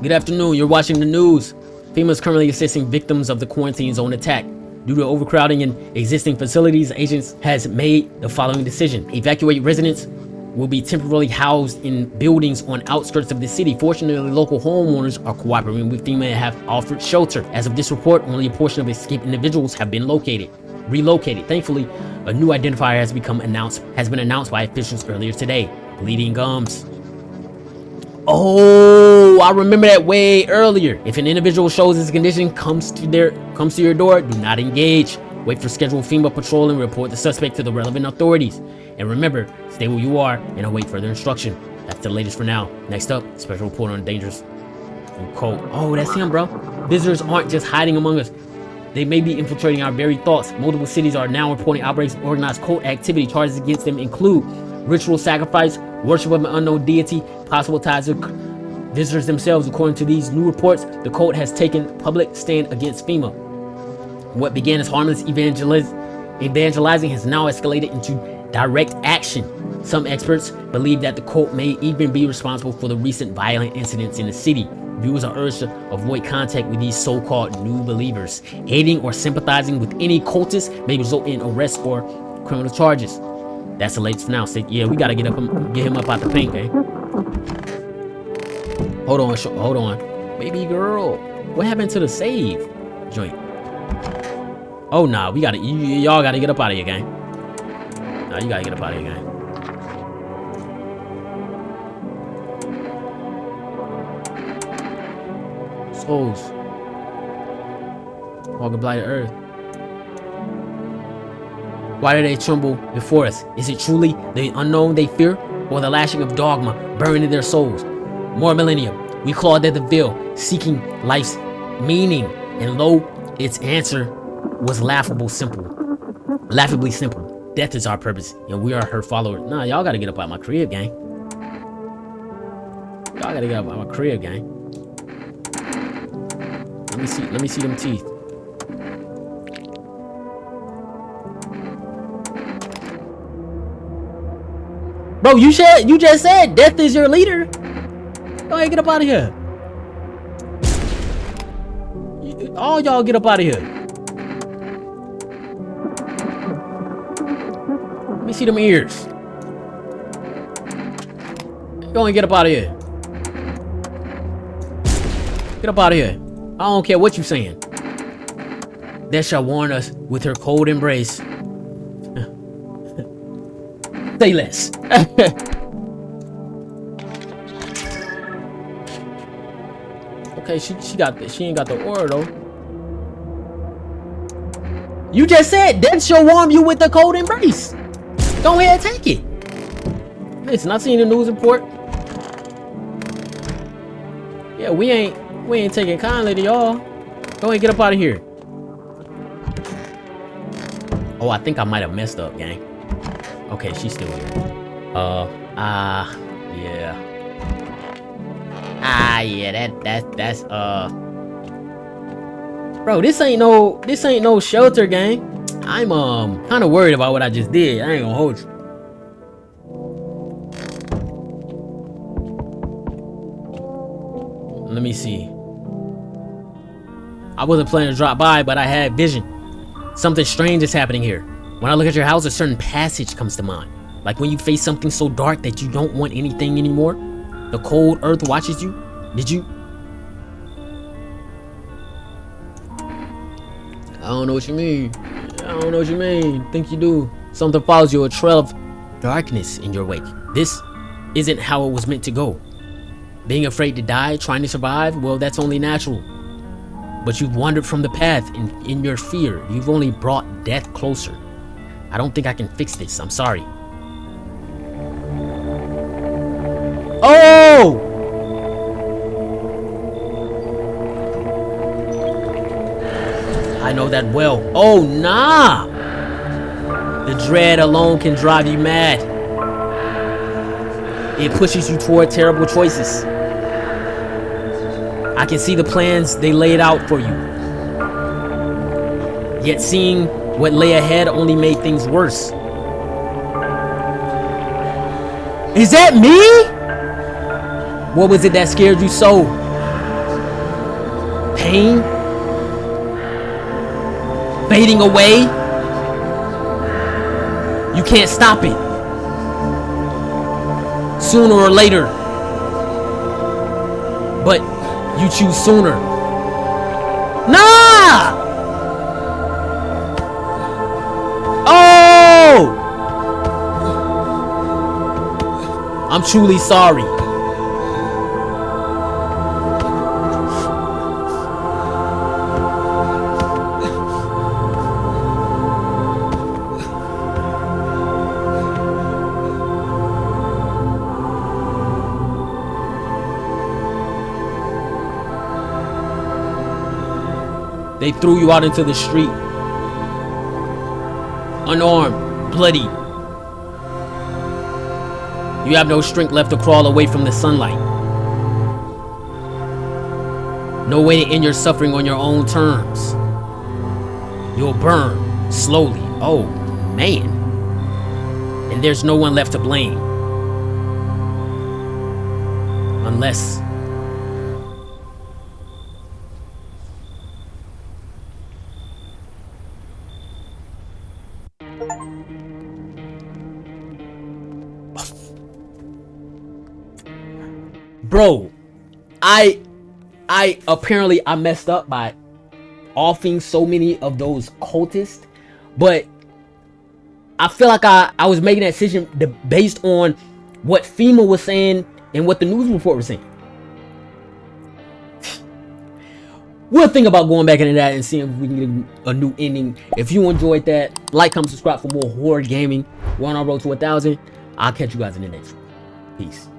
Good afternoon. You're watching the news. FEMA is currently assisting victims of the quarantine zone attack. Due to overcrowding in existing facilities, agents has made the following decision. Evacuate residents will be temporarily housed in buildings on outskirts of the city. Fortunately, local homeowners are cooperating with FEMA and have offered shelter. As of this report, only a portion of escaped individuals have been relocated. Thankfully, a new identifier has been announced by officials earlier today. Bleeding gums. Oh, I remember that way earlier. If an individual shows this condition, comes to your door, do not engage. Wait for scheduled FEMA patrol and report the suspect to the relevant authorities. And remember, stay where you are and await further instruction. That's the latest for now. Next up, special report on dangerous cult. Oh, that's him, bro. Visitors aren't just hiding among us. They may be infiltrating our very thoughts. Multiple cities are now reporting outbreaks of organized cult activity. Charges against them include ritual sacrifice, worship of an unknown deity, possible ties to visitors themselves. According to these new reports, the cult has taken public stand against FEMA. What began as harmless evangelizing has now escalated into direct action. Some experts believe that the cult may even be responsible for the recent violent incidents in the city. Viewers are urged to avoid contact with these so-called new believers. Aiding or sympathizing with any cultists may result in arrest or criminal charges. That's the latest now. Yeah, we gotta get him up out the paint, eh? Hold on, baby girl. What happened to the save joint? Oh nah, y'all gotta get up out of here, gang. Nah, you gotta get up out of here, gang. Souls walking blighted earth. Why do they tremble before us? Is it truly the unknown they fear, or the lashing of dogma burning in their souls? More millennia, we clawed at the veil, seeking life's meaning, and lo, its answer was laughably simple. Death is our purpose, and we are her followers. Nah, y'all gotta get up out my crib, gang. Y'all gotta get up out my crib, gang. Let me see them teeth. Bro, you just said death is your leader. Go ahead, get up out of here. All y'all get up out of here. Let me see them ears. Go and get up out of here. Get up out of here. I don't care what you saying. That shall warn us with her cold embrace. Say less. Okay, she ain't got the aura though. You just said death shall warm you with the cold embrace. Go ahead, take it. Listen, I seen the news report. Yeah, we ain't taking kindly to y'all. Go ahead, get up out of here. Oh, I think I might have messed up, gang. Okay, she's still here. Yeah. Yeah, that's bro, this ain't no shelter, gang. I'm kind of worried about what I just did. I ain't gonna hold you. Let me see. I wasn't planning to drop by, but I had vision. Something strange is happening here. When I look at your house, a certain passage comes to mind. Like when you face something so dark that you don't want anything anymore. The cold earth watches you. Did you? I don't know what you mean. Think you do. Something follows you, a trail of darkness in your wake. This isn't how it was meant to go. Being afraid to die, trying to survive, well, that's only natural. But you've wandered from the path in your fear. You've only brought death closer. I don't think I can fix this. I'm sorry. Oh! I know that well. Oh, nah! The dread alone can drive you mad. It pushes you toward terrible choices. I can see the plans they laid out for you. Yet seeing what lay ahead only made things worse. Is that me? What was it that scared you so? Pain? Fading away? You can't stop it. Sooner or later. But you choose sooner. Nah! Oh! I'm truly sorry. They threw you out into the street. Unarmed, bloody. You have no strength left to crawl away from the sunlight. No way to end your suffering on your own terms. You'll burn slowly. Oh, man. And there's no one left to blame. Unless... Bro, I apparently I messed up by offing so many of those cultists, but I feel like I was making that decision based on what FEMA was saying and what the news report was saying. We'll think about going back into that and seeing if we can get a new ending. If you enjoyed that, like, comment, subscribe for more horror gaming. We're on our road to 1,000. I'll catch you guys in the next one. Peace.